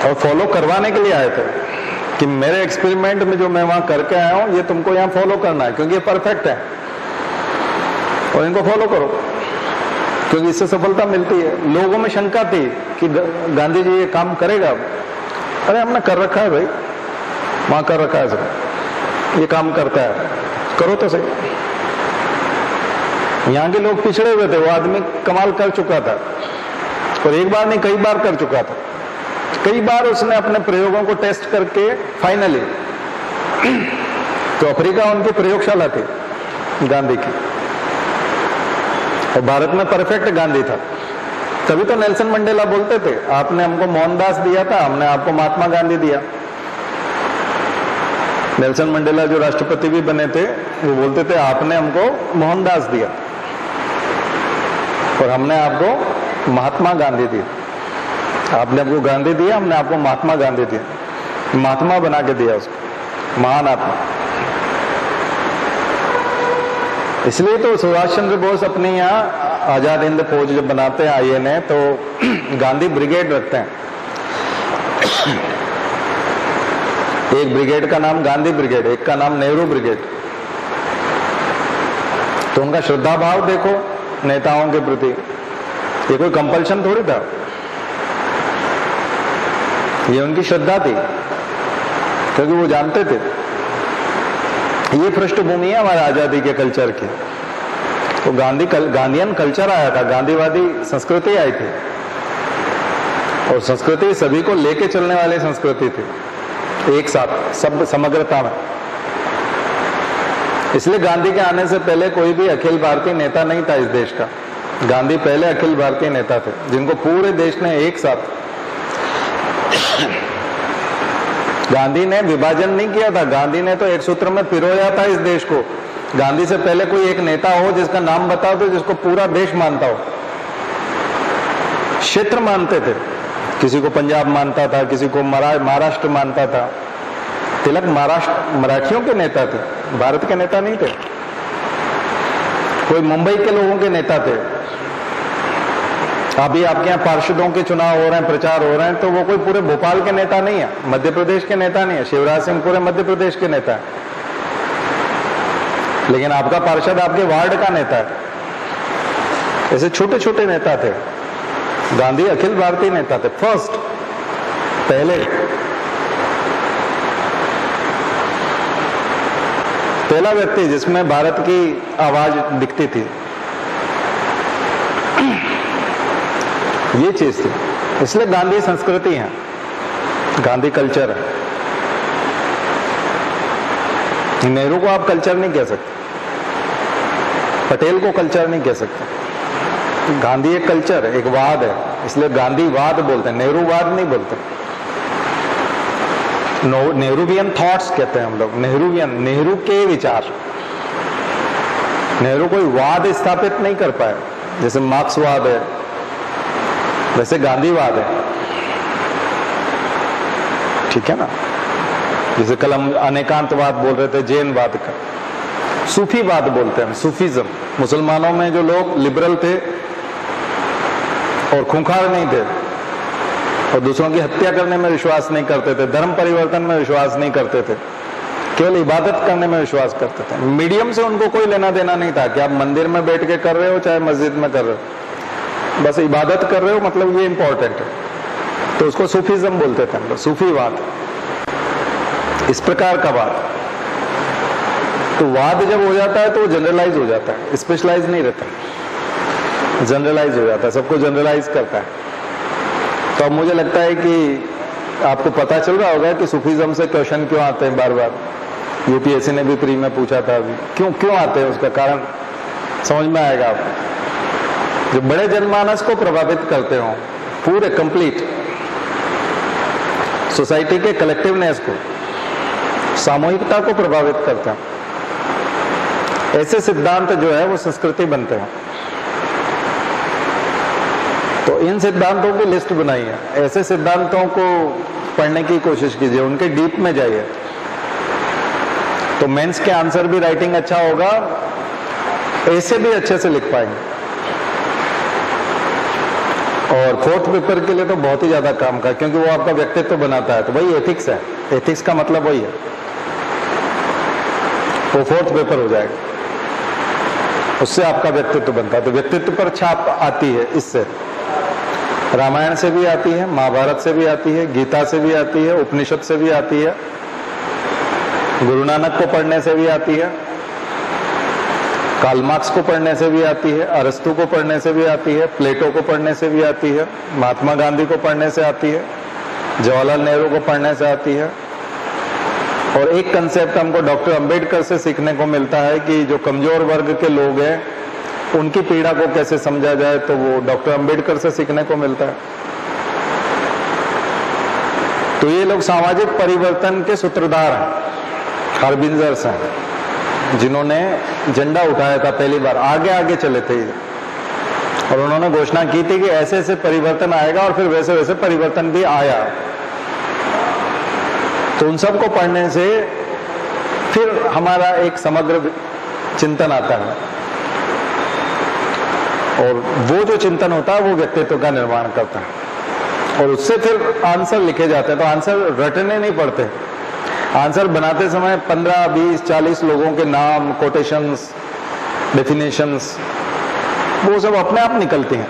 और फॉलो करवाने के लिए आए थे कि मेरे एक्सपेरिमेंट में जो मैं वहां करके आया हूं ये तुमको यहां फॉलो करना है, क्योंकि ये परफेक्ट है और इनको फॉलो करो, क्योंकि इससे सफलता मिलती है। लोगों में शंका थी कि गांधी जी ये काम करेगा। अरे हमने कर रखा है भाई, वहां कर रखा है सब, ये काम करता है, करो तो सही। यहाँ के लोग पिछड़े हुए थे, वो आदमी कमाल कर चुका था और एक बार नहीं कई बार कर चुका था। कई बार उसने अपने प्रयोगों को टेस्ट करके फाइनली, तो अफ्रीका उनकी प्रयोगशाला थी गांधी की, और भारत में परफेक्ट गांधी था। तभी तो नेल्सन मंडेला बोलते थे, आपने हमको मोहनदास दिया था, हमने आपको महात्मा गांधी दिया। नेल्सन मंडेला जो राष्ट्रपति भी बने थे वो बोलते थे, आपने हमको मोहनदास दिया और हमने आपको महात्मा गांधी दिया। आपने हमको गांधी दिया, हमने आपको महात्मा गांधी दिया, महात्मा बना के दिया उसको, महान आत्मा। इसलिए तो सुभाष चंद्र बोस अपने यहाँ आजाद हिंद फौज जब बनाते हैं INA, तो गांधी ब्रिगेड रखते हैं। एक ब्रिगेड का नाम गांधी ब्रिगेड, एक का नाम नेहरू ब्रिगेड। तो उनका श्रद्धा भाव देखो नेताओं के प्रति, ये कोई कंपल्शन थोड़ी था, ये उनकी श्रद्धा थी, क्योंकि वो जानते थे ये पृष्ठभूमि है हमारे आजादी के कल्चर की। तो गांधीयन कल्चर आया था, गांधीवादी संस्कृति आई थी, और संस्कृति सभी को लेके चलने वाली संस्कृति थी, एक साथ सब समग्रता में। इसलिए गांधी के आने से पहले कोई भी अखिल भारतीय नेता नहीं था इस देश का। गांधी पहले अखिल भारतीय नेता थे, जिनको पूरे देश ने एक साथ। गांधी ने विभाजन नहीं किया था, गांधी ने तो एक सूत्र में पिरोया था इस देश को। गांधी से पहले कोई एक नेता हो जिसका नाम बताओ तो जिसको पूरा देश मानता हो। क्षेत्र मानते थे, किसी को पंजाब मानता था, किसी को महाराष्ट्र मानता था। तिलक मराठियों के नेता थे, भारत के नेता नहीं थे। कोई मुंबई के लोगों के नेता थे। अभी आपके यहाँ पार्षदों के चुनाव हो रहे हैं, प्रचार हो रहे हैं, तो वो कोई पूरे भोपाल के नेता नहीं है, मध्य प्रदेश के नेता नहीं है। शिवराज सिंह पूरे मध्य प्रदेश के नेता है, लेकिन आपका पार्षद आपके वार्ड का नेता है। ऐसे छोटे छोटे नेता थे। गांधी अखिल भारतीय नेता थे, फर्स्ट, पहला व्यक्ति जिसमें भारत की आवाज दिखती थी। ये चीज थी, इसलिए गांधी संस्कृति है, गांधी कल्चर है। नेहरू को आप कल्चर नहीं कह सकते, पटेल को कल्चर नहीं कह सकते। गांधी एक कल्चर है, एक वाद है, इसलिए गांधीवाद बोलते हैं, नेहरूवाद नहीं बोलते। नेहरूवियन थॉट्स कहते हैं हम लोग, नेहरूवियन, नेहरू के विचार। नेहरू कोई वाद स्थापित नहीं कर पाए, जैसे मार्क्सवाद है वैसे गांधीवाद है, ठीक है ना। जैसे कल हम अनेकांतवाद बोल रहे थे, जैनवाद का, सूफीवाद बोलते हैं, सूफीज्म। मुसलमानों में जो लोग लिबरल थे और खूंखार नहीं थे और दूसरों की हत्या करने में विश्वास नहीं करते थे, धर्म परिवर्तन में विश्वास नहीं करते थे, केवल इबादत करने में विश्वास करते थे। मीडियम से उनको कोई लेना देना नहीं था कि आप मंदिर में बैठ के कर रहे हो चाहे मस्जिद में कर रहे हो, बस इबादत कर रहे हो, मतलब ये इंपॉर्टेंट है। तो उसको सूफीज्म बोलते थे हम लोग, सूफीवाद, इस प्रकार का वाद। तो वाद जब हो जाता है तो वो जनरलाइज हो जाता है, स्पेशलाइज नहीं रहता, जनरलाइज हो जाता है, सबको जनरलाइज करता है। तो अब मुझे लगता है कि आपको पता चल रहा होगा कि सूफीज्म से क्वेश्चन क्यों आते हैं बार बार। यूपीएससी ने भी प्री में पूछा था, अभी क्यों आते हैं, उसका कारण समझ में आएगा आपको। जो बड़े जनमानस को प्रभावित करते हो, पूरे कंप्लीट सोसाइटी के कलेक्टिवनेस को, सामूहिकता को प्रभावित करते हैं, ऐसे सिद्धांत जो है वो संस्कृति बनते हैं। तो इन सिद्धांतों की लिस्ट बनाई है, ऐसे सिद्धांतों को पढ़ने की कोशिश कीजिए, उनके डीप में जाइए, तो मेंस के आंसर भी राइटिंग अच्छा होगा, ऐसे भी अच्छे से लिख पाएंगे। और फोर्थ पेपर के लिए तो बहुत ही ज्यादा काम का, क्योंकि वो आपका व्यक्तित्व बनाता है। तो वही एथिक्स है, एथिक्स का मतलब वही है, वो फोर्थ पेपर हो जाएगा, उससे आपका व्यक्तित्व बनता है। तो व्यक्तित्व पर छाप आती है, इससे रामायण से भी आती है, महाभारत से भी आती है, गीता से भी आती है, उपनिषद से भी आती है, गुरु नानक को पढ़ने से भी आती है, कार्ल मार्क्स को पढ़ने से भी आती है, अरस्तु को पढ़ने से भी आती है, प्लेटो को पढ़ने से भी आती है, महात्मा गांधी को पढ़ने से आती है, जवाहरलाल नेहरू को पढ़ने से आती है। और एक कंसेप्ट हमको डॉक्टर अंबेडकर से सीखने को मिलता है कि जो कमजोर वर्ग के लोग हैं उनकी पीड़ा को कैसे समझा जाए, तो वो डॉक्टर अंबेडकर से सीखने को मिलता है। तो ये लोग सामाजिक परिवर्तन के सूत्रधार हैं, हार्बिंजर्स हैं, जिन्होंने झंडा उठाया था पहली बार, आगे आगे चले थे ये, और उन्होंने घोषणा की थी कि ऐसे ऐसे परिवर्तन आएगा, और फिर वैसे वैसे परिवर्तन भी आया। तो उन सबको पढ़ने से फिर हमारा एक समग्र चिंतन आता है, और वो जो चिंतन होता है वो व्यक्तित्व का निर्माण करता है, और उससे फिर आंसर लिखे जाते हैं। तो आंसर रटने नहीं पड़ते, आंसर बनाते समय 15, 20, 40 लोगों के नाम, कोटेशंस, डेफिनेशंस, वो सब अपने आप निकलती हैं।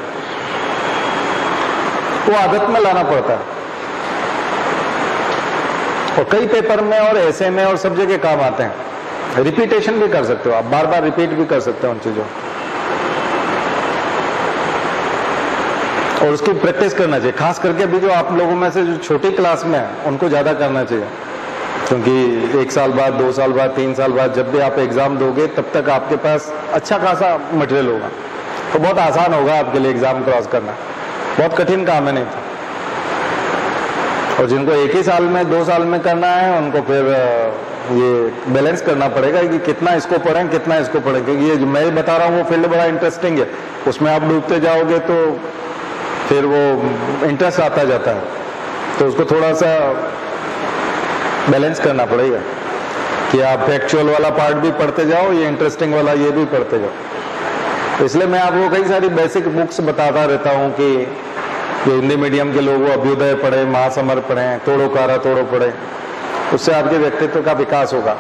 वो आदत में लाना पड़ता है, और कई पेपर में और ऐसे में और सब जगह काम आते हैं। रिपीटेशन भी कर सकते हो आप, बार बार रिपीट भी कर सकते हो उन चीजों, और उसकी प्रैक्टिस करना चाहिए। खास करके अभी जो आप लोगों में से जो छोटी क्लास में है उनको ज्यादा करना चाहिए, क्योंकि 1 साल बाद, 2 साल बाद, 3 साल बाद जब भी आप एग्जाम दोगे तब तक आपके पास अच्छा खासा मटेरियल होगा, तो बहुत आसान होगा आपके लिए एग्जाम क्रॉस करना। बहुत कठिन काम है नहीं तो। और जिनको 1 ही साल में, 2 साल में करना है उनको फिर ये बैलेंस करना पड़ेगा कि कितना इसको पढ़ें, कितना इसको पढ़ें, क्योंकि ये जो मैं बता रहा हूँ वो फील्ड बड़ा इंटरेस्टिंग है, उसमें आप डूबते जाओगे तो फिर वो इंटरेस्ट आता जाता है, तो उसको थोड़ा सा बैलेंस करना पड़ेगा कि आप फैक्चुअल वाला पार्ट भी पढ़ते जाओ, ये इंटरेस्टिंग वाला ये भी पढ़ते जाओ। इसलिए मैं आपको कई सारी बेसिक बुक्स बताता रहता हूँ कि जो हिंदी मीडियम के लोग वो अभ्युदय पढ़े, महासमर पढ़े, तोड़ो कारा तोड़ो पढ़े, उससे आपके व्यक्तित्व का विकास होगा,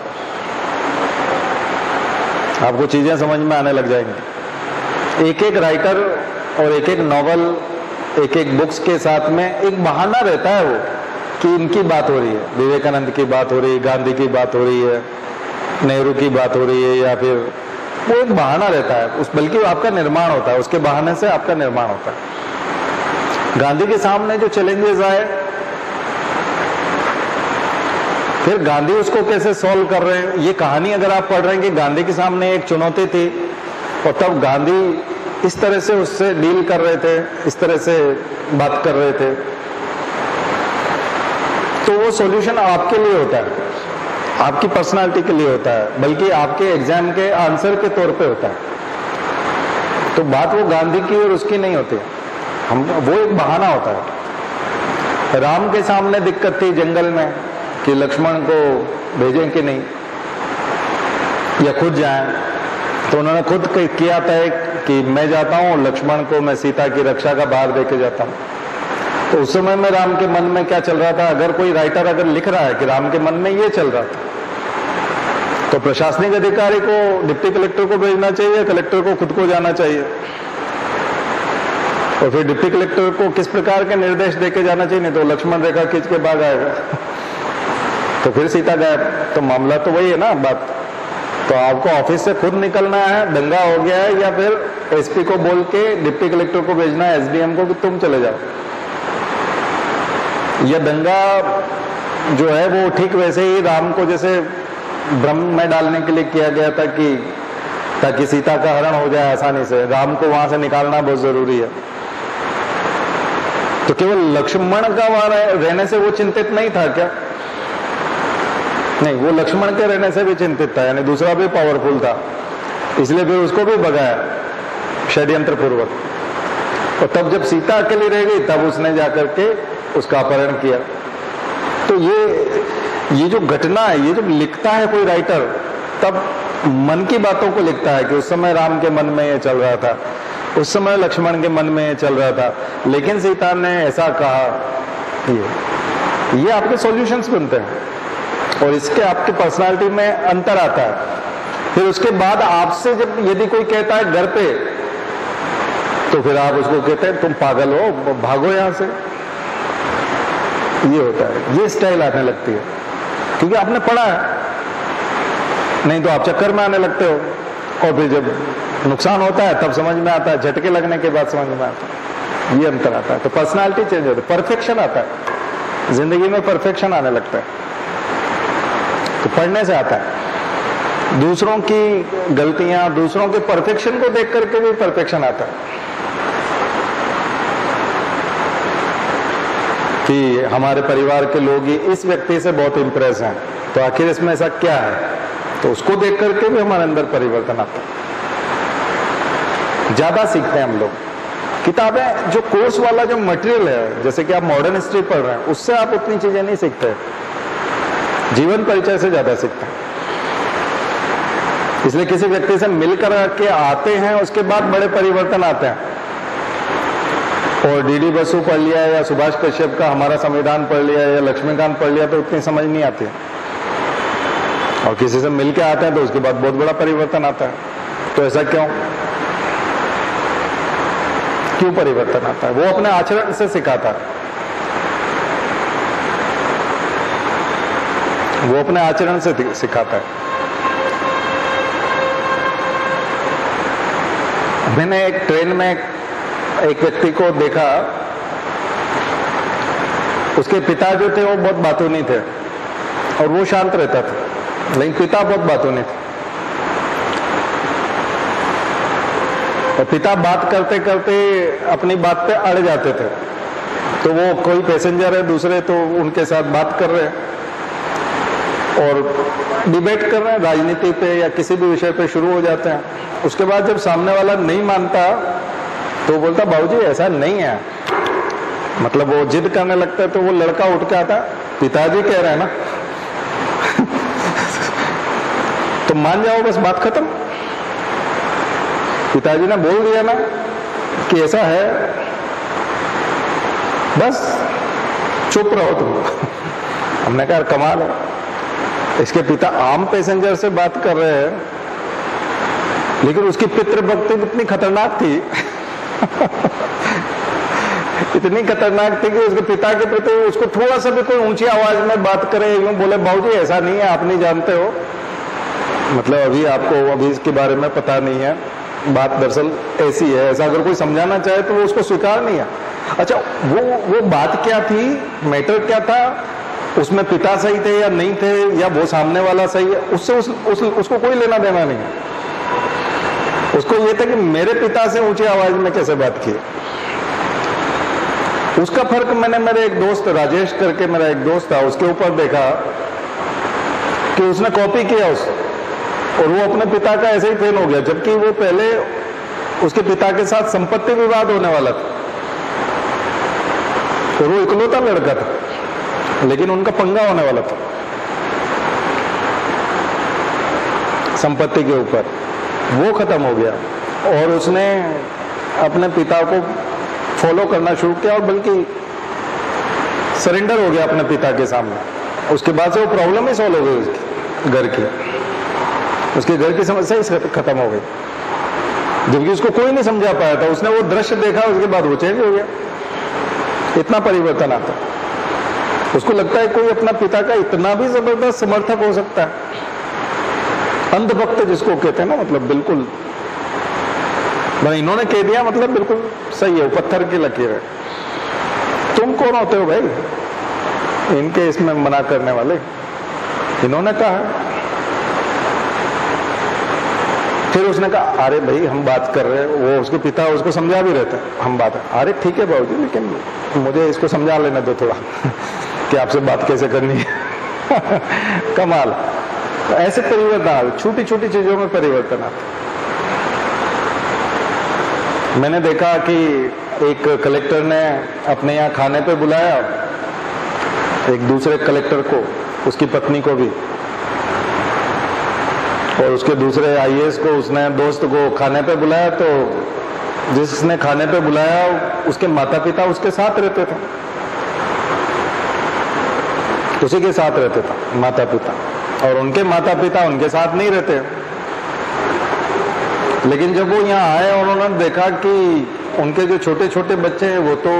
आपको चीजें समझ में आने लग जाएंगी। एक एक राइटर और एक एक नॉवल, एक एक बुक्स के साथ में एक बहाना रहता है वो कि इनकी बात हो रही है, विवेकानंद की बात हो रही है, गांधी की बात हो रही है, नेहरू की बात हो रही है, या फिर वो एक बहाना रहता है उस, बल्कि आपका निर्माण होता है, उसके बहाने से आपका निर्माण होता है। गांधी के सामने जो चैलेंजेस आए, फिर गांधी उसको कैसे सॉल्व कर रहे हैं, ये कहानी अगर आप पढ़ रहे हैं कि गांधी के सामने एक चुनौती थी और तब गांधी इस तरह से उससे डील कर रहे थे, इस तरह से बात कर रहे थे, तो वो सॉल्यूशन आपके लिए होता है, आपकी पर्सनालिटी के लिए होता है, बल्कि आपके एग्जाम के आंसर के तौर पे होता है। तो बात वो गांधी की और उसकी नहीं होती, हम वो एक बहाना होता है। राम के सामने दिक्कत थी जंगल में कि लक्ष्मण को भेजें कि नहीं, या खुद जाएं, तो उन्होंने खुद किया था कि मैं जाता हूं, लक्ष्मण को मैं सीता की रक्षा का भार देके जाता हूं। तो उस समय में राम के मन में क्या चल रहा था, अगर कोई राइटर अगर लिख रहा है कि राम के मन में ये चल रहा था, तो प्रशासनिक अधिकारी को, डिप्टी कलेक्टर को भेजना चाहिए, कलेक्टर को खुद को जाना चाहिए, और फिर डिप्टी कलेक्टर को किस प्रकार के निर्देश देके जाना चाहिए, नहीं तो लक्ष्मण रेखा खींच के भाग आएगा तो फिर सीता गायब। तो मामला तो वही है ना बात। तो आपको ऑफिस से खुद निकलना है, दंगा हो गया है, या फिर एसपी को बोल के डिप्टी कलेक्टर को भेजना है, एसडीएम को, कि तुम चले जाओ। यह दंगा जो है वो ठीक वैसे ही राम को जैसे भ्रम में डालने के लिए किया गया था कि ताकि सीता का हरण हो जाए आसानी से, राम को वहां से निकालना बहुत जरूरी है। तो केवल लक्ष्मण का वहां रहने से वो चिंतित नहीं था क्या? नहीं, वो लक्ष्मण के रहने से भी चिंतित था, यानी दूसरा भी पावरफुल था, इसलिए फिर उसको भी भगाया षड्यंत्र पूर्वक। और तब जब सीता अकेली रह गई तब उसने जाकर के उसका अपहरण किया। तो ये जो घटना है, ये जब लिखता है कोई राइटर, तब मन की बातों को लिखता है कि उस समय राम के मन में ये चल रहा था, उस समय लक्ष्मण के मन में ये चल रहा था, लेकिन सीता ने ऐसा कहा। ये आपके सॉल्यूशंस बनते हैं और इसके आपकी पर्सनालिटी में अंतर आता है। फिर उसके बाद आपसे जब यदि कोई कहता है घर पे, तो फिर आप उसको कहते हैं तुम पागल हो, भागो यहां से। ये होता है, ये स्टाइल आने लगती है, क्योंकि आपने पढ़ा है, नहीं तो आप चक्कर में आने लगते हो, और फिर जब नुकसान होता है तब समझ में आता है, झटके लगने के बाद समझ में आता है। ये अंतर आता है। तो पर्सनालिटी चेंज होती है, परफेक्शन आता है जिंदगी में, परफेक्शन आने लगता है। तो पढ़ने से आता है, दूसरों की गलतियां, दूसरों के परफेक्शन को देख करके भी परफेक्शन आता है कि हमारे परिवार के लोग ही इस व्यक्ति से बहुत इंप्रेस हैं, तो आखिर इसमें ऐसा क्या है, तो उसको देख करके भी हमारे अंदर परिवर्तन आता है। ज्यादा सीखते हैं हम लोग। किताबें जो कोर्स वाला जो मटेरियल है, जैसे कि आप मॉडर्न हिस्ट्री पढ़ रहे हैं, उससे आप उतनी चीजें नहीं सीखते, जीवन परिचय से ज्यादा सीखते हैं। इसलिए किसी व्यक्ति से मिलकर के आते हैं, उसके बाद बड़े परिवर्तन आते हैं। और डीडी बसु पढ़ लिया या सुभाष कश्यप का हमारा संविधान पढ़ लिया या लक्ष्मीकांत पढ़ लिया तो उतनी समझ नहीं आती है। और किसी से मिल के आते हैं तो उसके बाद बहुत बड़ा परिवर्तन आता है। तो ऐसा क्यों परिवर्तन आता है? वो अपने आचरण से सिखाता है, वो अपने आचरण से सिखाता है। मैंने एक ट्रेन में एक व्यक्ति को देखा, उसके पिता जो थे वो बहुत बातूनी थे और वो शांत रहता था, लेकिन पिता बहुत बातूनी थे। और पिता बात करते करते अपनी बात पे अड़ जाते थे, तो वो कोई पैसेंजर है दूसरे तो उनके साथ बात कर रहे हैं और डिबेट कर रहे हैं राजनीति पे या किसी भी विषय पे, शुरू हो जाते हैं। उसके बाद जब सामने वाला नहीं मानता तो बोलता बाबूजी ऐसा नहीं है, मतलब वो जिद करने लगता है। तो वो लड़का उठ के आता, पिताजी कह रहे हैं ना तो मान जाओ, बस बात खत्म। पिताजी ने बोल दिया ना कि ऐसा है, बस चुप रहो तुम। हमने कहा कमाल है, इसके पिता आम पैसेंजर से बात कर रहे हैं, लेकिन उसकी पितृभक्ति इतनी खतरनाक थी इतनी खतरनाक थी कि उसके पिता के प्रति उसको थोड़ा सा भी कोई ऊंची आवाज में बात करे, यूं बोले बाबूजी ऐसा नहीं है, आप नहीं जानते हो, मतलब अभी आपको अभी इसके बारे में पता नहीं है, बात दरअसल ऐसी है, ऐसा अगर कोई समझाना चाहे तो वो उसको स्वीकार नहीं है। अच्छा, वो बात क्या थी, मैटर क्या था, उसमें पिता सही थे या नहीं थे, या वो सामने वाला सही है, उससे उसको कोई लेना देना नहीं है। उसको ये था कि मेरे पिता से ऊंची आवाज में कैसे बात की। उसका फर्क मैंने मेरे एक दोस्त राजेश करके मेरा एक दोस्त था, उसके ऊपर देखा कि उसने कॉपी किया और वो अपने पिता का ऐसे ही फेल हो गया, जबकि वो पहले उसके पिता के साथ संपत्ति विवाद होने वाला था और वो इकलौता लड़का था, लेकिन उनका पंगा होने वाला था संपत्ति के ऊपर। वो खत्म हो गया और उसने अपने पिता को फॉलो करना शुरू किया और बल्कि सरेंडर हो गया अपने पिता के सामने। उसके बाद से वो प्रॉब्लम ही सॉल्व हो गई, उसके घर की समस्या ही खत्म हो गई, जबकि उसको कोई नहीं समझा पाया था। उसने वो दृश्य देखा, उसके बाद वो चेंज हो गया। इतना परिवर्तन आता, उसको लगता है कोई अपना पिता का इतना भी जबरदस्त समर्थक हो सकता है। अंधभक्त जिसको कहते हैं ना, मतलब बिल्कुल इन्होंने कह दिया, मतलब बिल्कुल सही है, वो पत्थर की लकीर है। तुम कौन होते हो भाई इनके इसमें मना करने वाले? इन्होंने कहा। फिर उसने कहा अरे भाई हम बात कर रहे हैं, वो उसके पिता उसको समझा भी रहते हैं, हम बात है, अरे ठीक है बाबूजी, लेकिन मुझे इसको समझा लेने दो थोड़ा कि आपसे बात कैसे करनी है कमाल। ऐसे परिवर्तन, छोटी छोटी चीजों में परिवर्तन आता। मैंने देखा कि एक कलेक्टर ने अपने यहाँ खाने पे बुलाया एक दूसरे कलेक्टर को, उसकी पत्नी को भी, और उसके दूसरे आईएएस को, उसने दोस्त को खाने पे बुलाया। तो जिसने खाने पे बुलाया उसके माता पिता उसके साथ रहते थे, उसी के साथ रहते थे माता पिता, और उनके माता पिता उनके साथ नहीं रहते। लेकिन जब वो यहाँ आए और उन्होंने देखा कि उनके जो छोटे छोटे बच्चे हैं वो तो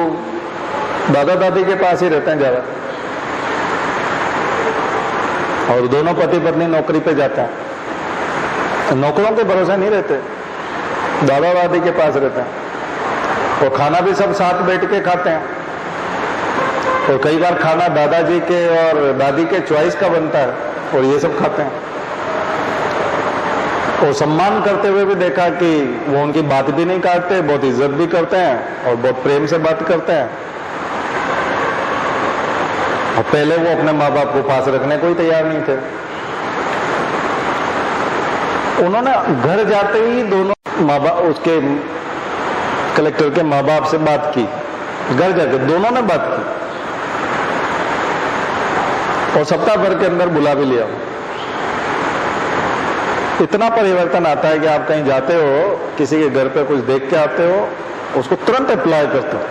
दादा दादी के पास ही रहते हैं ज्यादा, और दोनों पति पत्नी नौकरी पे जाते हैं, नौकरों के भरोसे नहीं रहते, दादा दादी के पास रहते हैं, और खाना भी सब साथ बैठ के खाते हैं, और कई बार खाना दादाजी के और दादी के चॉइस का बनता है और ये सब खाते हैं। और सम्मान करते हुए भी देखा कि वो उनकी बात भी नहीं काटते, बहुत इज्जत भी करते हैं और बहुत प्रेम से बात करते हैं। और पहले वो अपने माँ बाप को पास रखने को ही तैयार नहीं थे। उन्होंने घर जाते ही दोनों माँ बाप, उसके कलेक्टर के माँ बाप से बात की, घर जाके दोनों ने बात की, और सप्ताह भर के अंदर बुला भी लिया। इतना परिवर्तन आता है कि आप कहीं जाते हो, किसी के घर पे कुछ देख के आते हो, उसको तुरंत अप्लाई करते हो,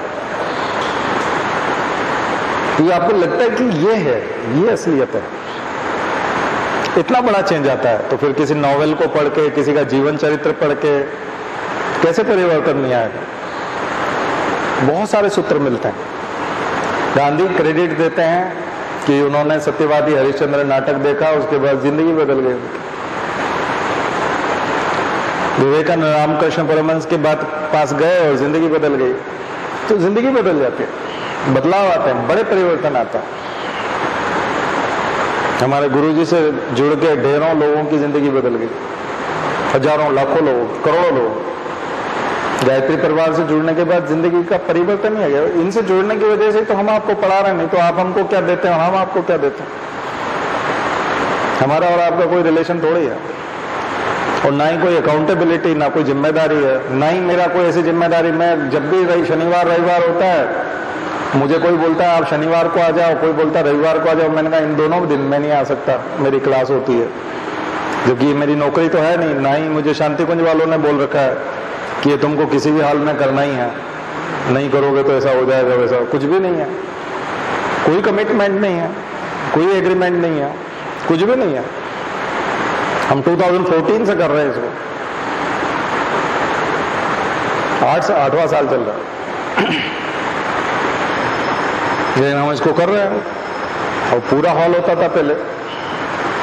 तो ये आपको लगता है कि ये है, ये असलियत है। इतना बड़ा चेंज आता है। तो फिर किसी नॉवेल को पढ़ के, किसी का जीवन चरित्र पढ़ के कैसे परिवर्तन नहीं आएगा? बहुत सारे सूत्र मिलते हैं। गांधी क्रेडिट देते हैं कि उन्होंने सत्यवादी हरिश्चंद्र नाटक देखा, उसके बाद जिंदगी बदल गई। विवेकानंद रामकृष्ण परमहंस के बाद पास गए और जिंदगी बदल गई। तो जिंदगी बदल जाती है, बदलाव आते हैं, बड़े परिवर्तन आता है। हमारे गुरुजी से जुड़ के ढेरों लोगों की जिंदगी बदल गई, हजारों लाखों लोग, करोड़ों लोग। गायत्री परिवार से जुड़ने के बाद जिंदगी का परिवर्तन ही आ गया। इनसे जुड़ने की वजह से तो हम आपको पढ़ा रहे हैं, नहीं तो आप हमको क्या देते हैं, हम आपको क्या देते हैं? हमारा और आपका कोई रिलेशन थोड़ी है, और ना ही कोई अकाउंटेबिलिटी, ना कोई जिम्मेदारी है, ना ही मेरा कोई ऐसी जिम्मेदारी। मैं जब भी शनिवार रविवार होता है, मुझे कोई बोलता है आप शनिवार को आ जाओ, कोई बोलता है रविवार को आ जाओ, मैंने कहा इन दोनों दिन मैं नहीं आ सकता, मेरी क्लास होती है। जबकि ये मेरी नौकरी तो है नहीं, ना ही मुझे शांति कुंज वालों ने बोल रखा है कि ये तुमको किसी भी हाल में करना ही है, नहीं करोगे तो ऐसा हो जाएगा, वैसा कुछ भी नहीं है। कोई कमिटमेंट नहीं है, कोई एग्रीमेंट नहीं है, कुछ भी नहीं है। हम 2014 से कर रहे हैं इसको, 8वां साल चल रहा है, लेकिन हम इसको कर रहे हैं। और पूरा हॉल होता था पहले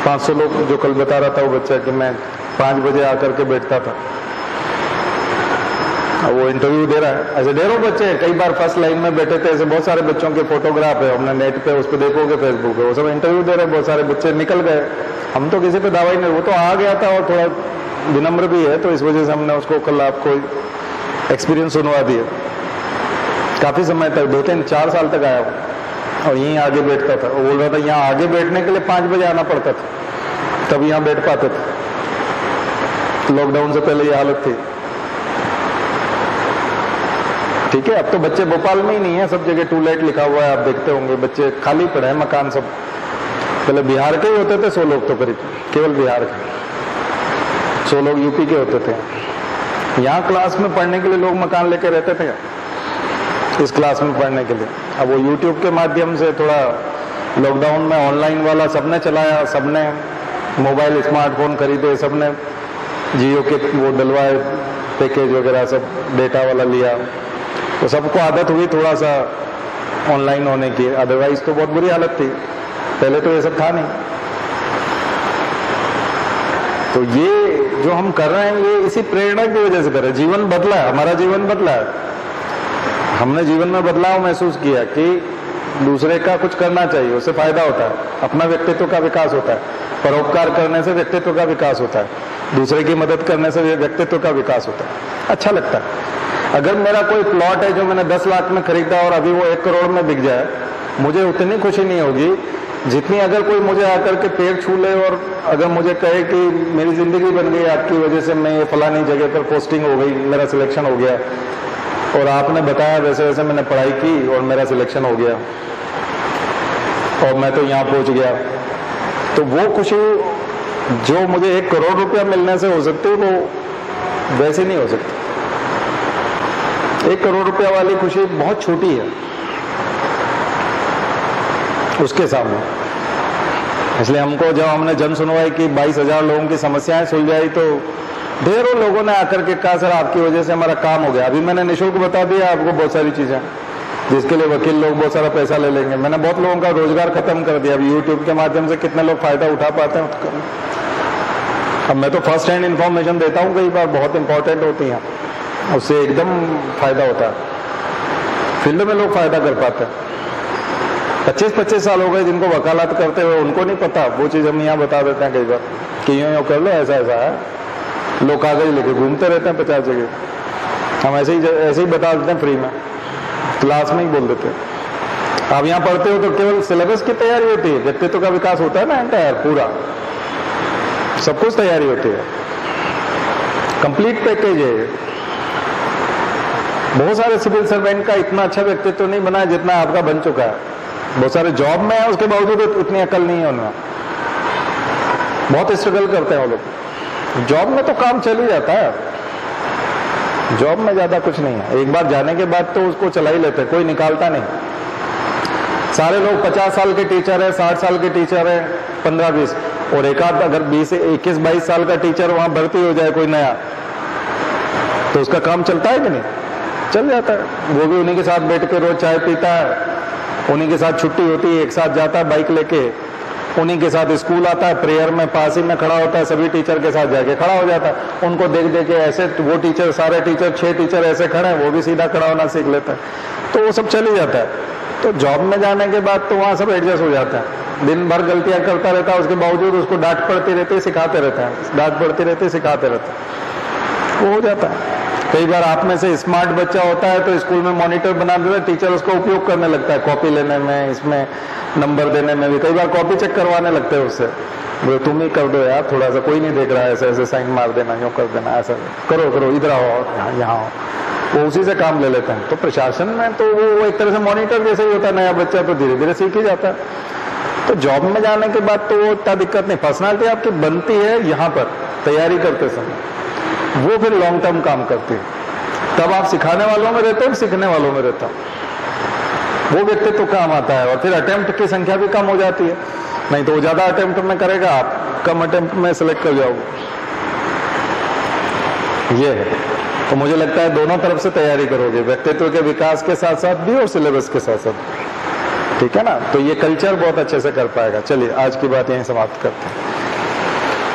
500 लोग, जो कल बता रहा था वो बच्चा कि मैं 5 बजे आकर के बैठता था। अब वो इंटरव्यू दे रहा है, ऐसे ढेरों बच्चे कई बार फर्स्ट लाइन में बैठे थे, ऐसे बहुत सारे बच्चों के फोटोग्राफ है, हमने नेट पे उस पर देखोगे, फेसबुक पे, वो सब इंटरव्यू दे रहे, बहुत सारे बच्चे निकल गए। हम तो किसी पे दावा ही नहीं, वो तो आ गया था और थोड़ा विनम्र भी है, तो इस वजह से हमने उसको कल आपको एक्सपीरियंस सुनवा दिया। काफी समय तक 2-3-4 साल तक आया और यहीं आगे बैठता था। वो बोल रहा था यहाँ आगे बैठने के लिए 5 बजे आना पड़ता था, तब यहाँ बैठ पाते थे। लॉकडाउन से पहले ये हालत थी। ठीक है, अब तो बच्चे भोपाल में ही नहीं है, सब जगह टू लेट लिखा हुआ है, आप देखते होंगे, बच्चे खाली पड़े हैं मकान सब। पहले बिहार के ही होते थे 100 लोग, तो करीब केवल बिहार के 100 लोग यूपी के होते थे। यहाँ क्लास में पढ़ने के लिए लोग मकान लेके रहते थे, इस क्लास में पढ़ने के लिए। अब वो यूट्यूब के माध्यम से थोड़ा लॉकडाउन में ऑनलाइन वाला सबने चलाया, सबने मोबाइल स्मार्टफोन खरीदे, सबने जियो के वो डलवाए पैकेज वगैरह, सब डेटा वाला लिया, तो सबको आदत हुई थोड़ा सा ऑनलाइन होने की। अदरवाइज तो बहुत बुरी हालत थी, पहले तो ये सब था नहीं। तो ये जो हम कर रहे हैं ये इसी प्रेरणा की वजह से कर रहे हैं। जीवन बदला है, हमारा जीवन बदला है, हमने जीवन में बदलाव महसूस किया कि दूसरे का कुछ करना चाहिए, उससे फायदा होता है, अपना व्यक्तित्व का विकास होता है, परोपकार करने से व्यक्तित्व का विकास होता है, दूसरे की मदद करने से व्यक्तित्व का विकास होता है, अच्छा लगता है। अगर मेरा कोई प्लॉट है जो मैंने 10 लाख में खरीदा और अभी वो 1 करोड़ में बिक जाए, मुझे उतनी खुशी नहीं होगी जितनी अगर कोई मुझे आकर के पैर छू ले और अगर मुझे कहे कि मेरी जिंदगी बन गई आपकी वजह से, मैं ये फलानी जगह पर पोस्टिंग हो गई, मेरा सिलेक्शन हो गया, और आपने बताया वैसे वैसे मैंने पढ़ाई की और मेरा सिलेक्शन हो गया और मैं तो यहाँ पहुंच गया। तो वो खुशी जो मुझे 1 करोड़ रुपया मिलने से हो सकती, वो वैसे नहीं हो सकती। 1 करोड़ रुपया वाली खुशी बहुत छोटी है उसके सामने। इसलिए हमको जब हमने जन सुनवाई की, 22,000 लोगों की समस्याएं सुलझाई, तो ढेरों लोगों ने आकर के कहा सर आपकी वजह से हमारा काम हो गया। अभी मैंने निःशुल्क बता दिया आपको बहुत सारी चीजें जिसके लिए वकील लोग बहुत सारा पैसा ले लेंगे। मैंने बहुत लोगों का रोजगार खत्म कर दिया। अभी यूट्यूब के माध्यम से कितने लोग फायदा उठा पाते हैं। अब मैं तो फर्स्ट हैंड इन्फॉर्मेशन देता हूँ, कई बार बहुत इंपॉर्टेंट होती हैं, उससे एकदम फायदा होता है। फील्ड में लोग फायदा कर पाते हैं। 25-25 साल हो गए जिनको वकालत करते हुए, उनको नहीं पता वो चीज हम यहाँ बता देते हैं कई बार कि यूँ कर लो, ऐसा ऐसा है। लोग कागज लेके घूमते रहते हैं 50 जगह, हम ऐसे ही बता देते हैं फ्री में, क्लास में ही बोल देते हैं। आप यहाँ पढ़ते हो तो केवल सिलेबस की तैयारी होती है, व्यक्तित्व का विकास होता है ना, एंटायर पूरा सब कुछ तैयारी होती है, कंप्लीट पैकेज है। बहुत सारे सिविल सर्वेंट का इतना अच्छा व्यक्तित्व नहीं बना है जितना आपका बन चुका है। बहुत सारे जॉब में है, उसके बावजूद इतनी अकल नहीं है उनमें, बहुत स्ट्रगल करते हैं वो लोग। जॉब में तो काम चल ही जाता है, जॉब में ज्यादा कुछ नहीं है। एक बार जाने के बाद तो उसको चला ही लेते हैं, कोई निकालता नहीं। सारे लोग 50 साल के टीचर है, 60 साल के टीचर है, 15-20, और एक आध अगर 21-22 साल का टीचर वहां भर्ती हो जाए कोई नया, तो उसका काम चलता है कि नहीं? चल जाता है। वो भी उन्हीं के साथ बैठ के रोज चाय पीता है, उन्हीं के साथ छुट्टी होती है, एक साथ जाता है बाइक लेके, उन्हीं के साथ स्कूल आता है, प्रेयर में पास ही में खड़ा होता है, सभी टीचर के साथ जाके खड़ा हो जाता है। उनको देख देख के ऐसे वो टीचर, सारे टीचर 6 टीचर ऐसे खड़े हैं, वो भी सीधा खड़ा होना सीख लेता है, तो वो सब चल ही जाता है। तो जॉब में जाने के बाद तो वहां सब एडजस्ट हो जाता है। दिन भर गलतियां करता रहता है, उसके बावजूद उसको डांट पड़ती रहती है, सिखाते रहते हैं, डांट पड़ती रहती है, सिखाते रहते हैं, वो हो जाता है। कई बार आप में से स्मार्ट बच्चा होता है तो स्कूल में मॉनिटर बना देता है, टीचर उसका उपयोग करने लगता है, कॉपी लेने में, इसमें नंबर देने में भी। कई बार कॉपी चेक करवाने लगते हैं उससे, वो तुम ही कर दो यार, थोड़ा सा कोई नहीं देख रहा है, ऐसे ऐसे साइन मार देना, यूँ कर देना, ऐसा करो करो, इधर आओ, यहाँ आओ, वो उसी से काम ले लेते हैं। तो प्रशासन में तो वो एक तरह से मॉनिटर जैसे ही होता है, नया बच्चा तो धीरे धीरे सीख ही जाता है। तो जॉब में जाने के बाद तो वो इतना दिक्कत नहीं, पर्सनालिटी आपकी बनती है यहाँ पर तैयारी करते समय, वो फिर लॉन्ग टर्म काम करती है। तब आप सिखाने वालों में रहते हो, सीखने वालों में रहता हो, वो व्यक्तित्व काम आता है, और फिर अटेम्प्ट की संख्या भी कम हो जाती है। नहीं तो वो ज्यादा अटेम्प्ट में करेगा, आप कम अटेम्प्ट में सिलेक्ट कर जाओगे। ये है। तो मुझे लगता है दोनों तरफ से तैयारी करोगे, व्यक्तित्व के विकास के साथ साथ भी और सिलेबस के साथ साथ, ठीक है ना? तो ये कल्चर बहुत अच्छे से कर पाएगा। चलिए आज की बात यहीं समाप्त करते हैं।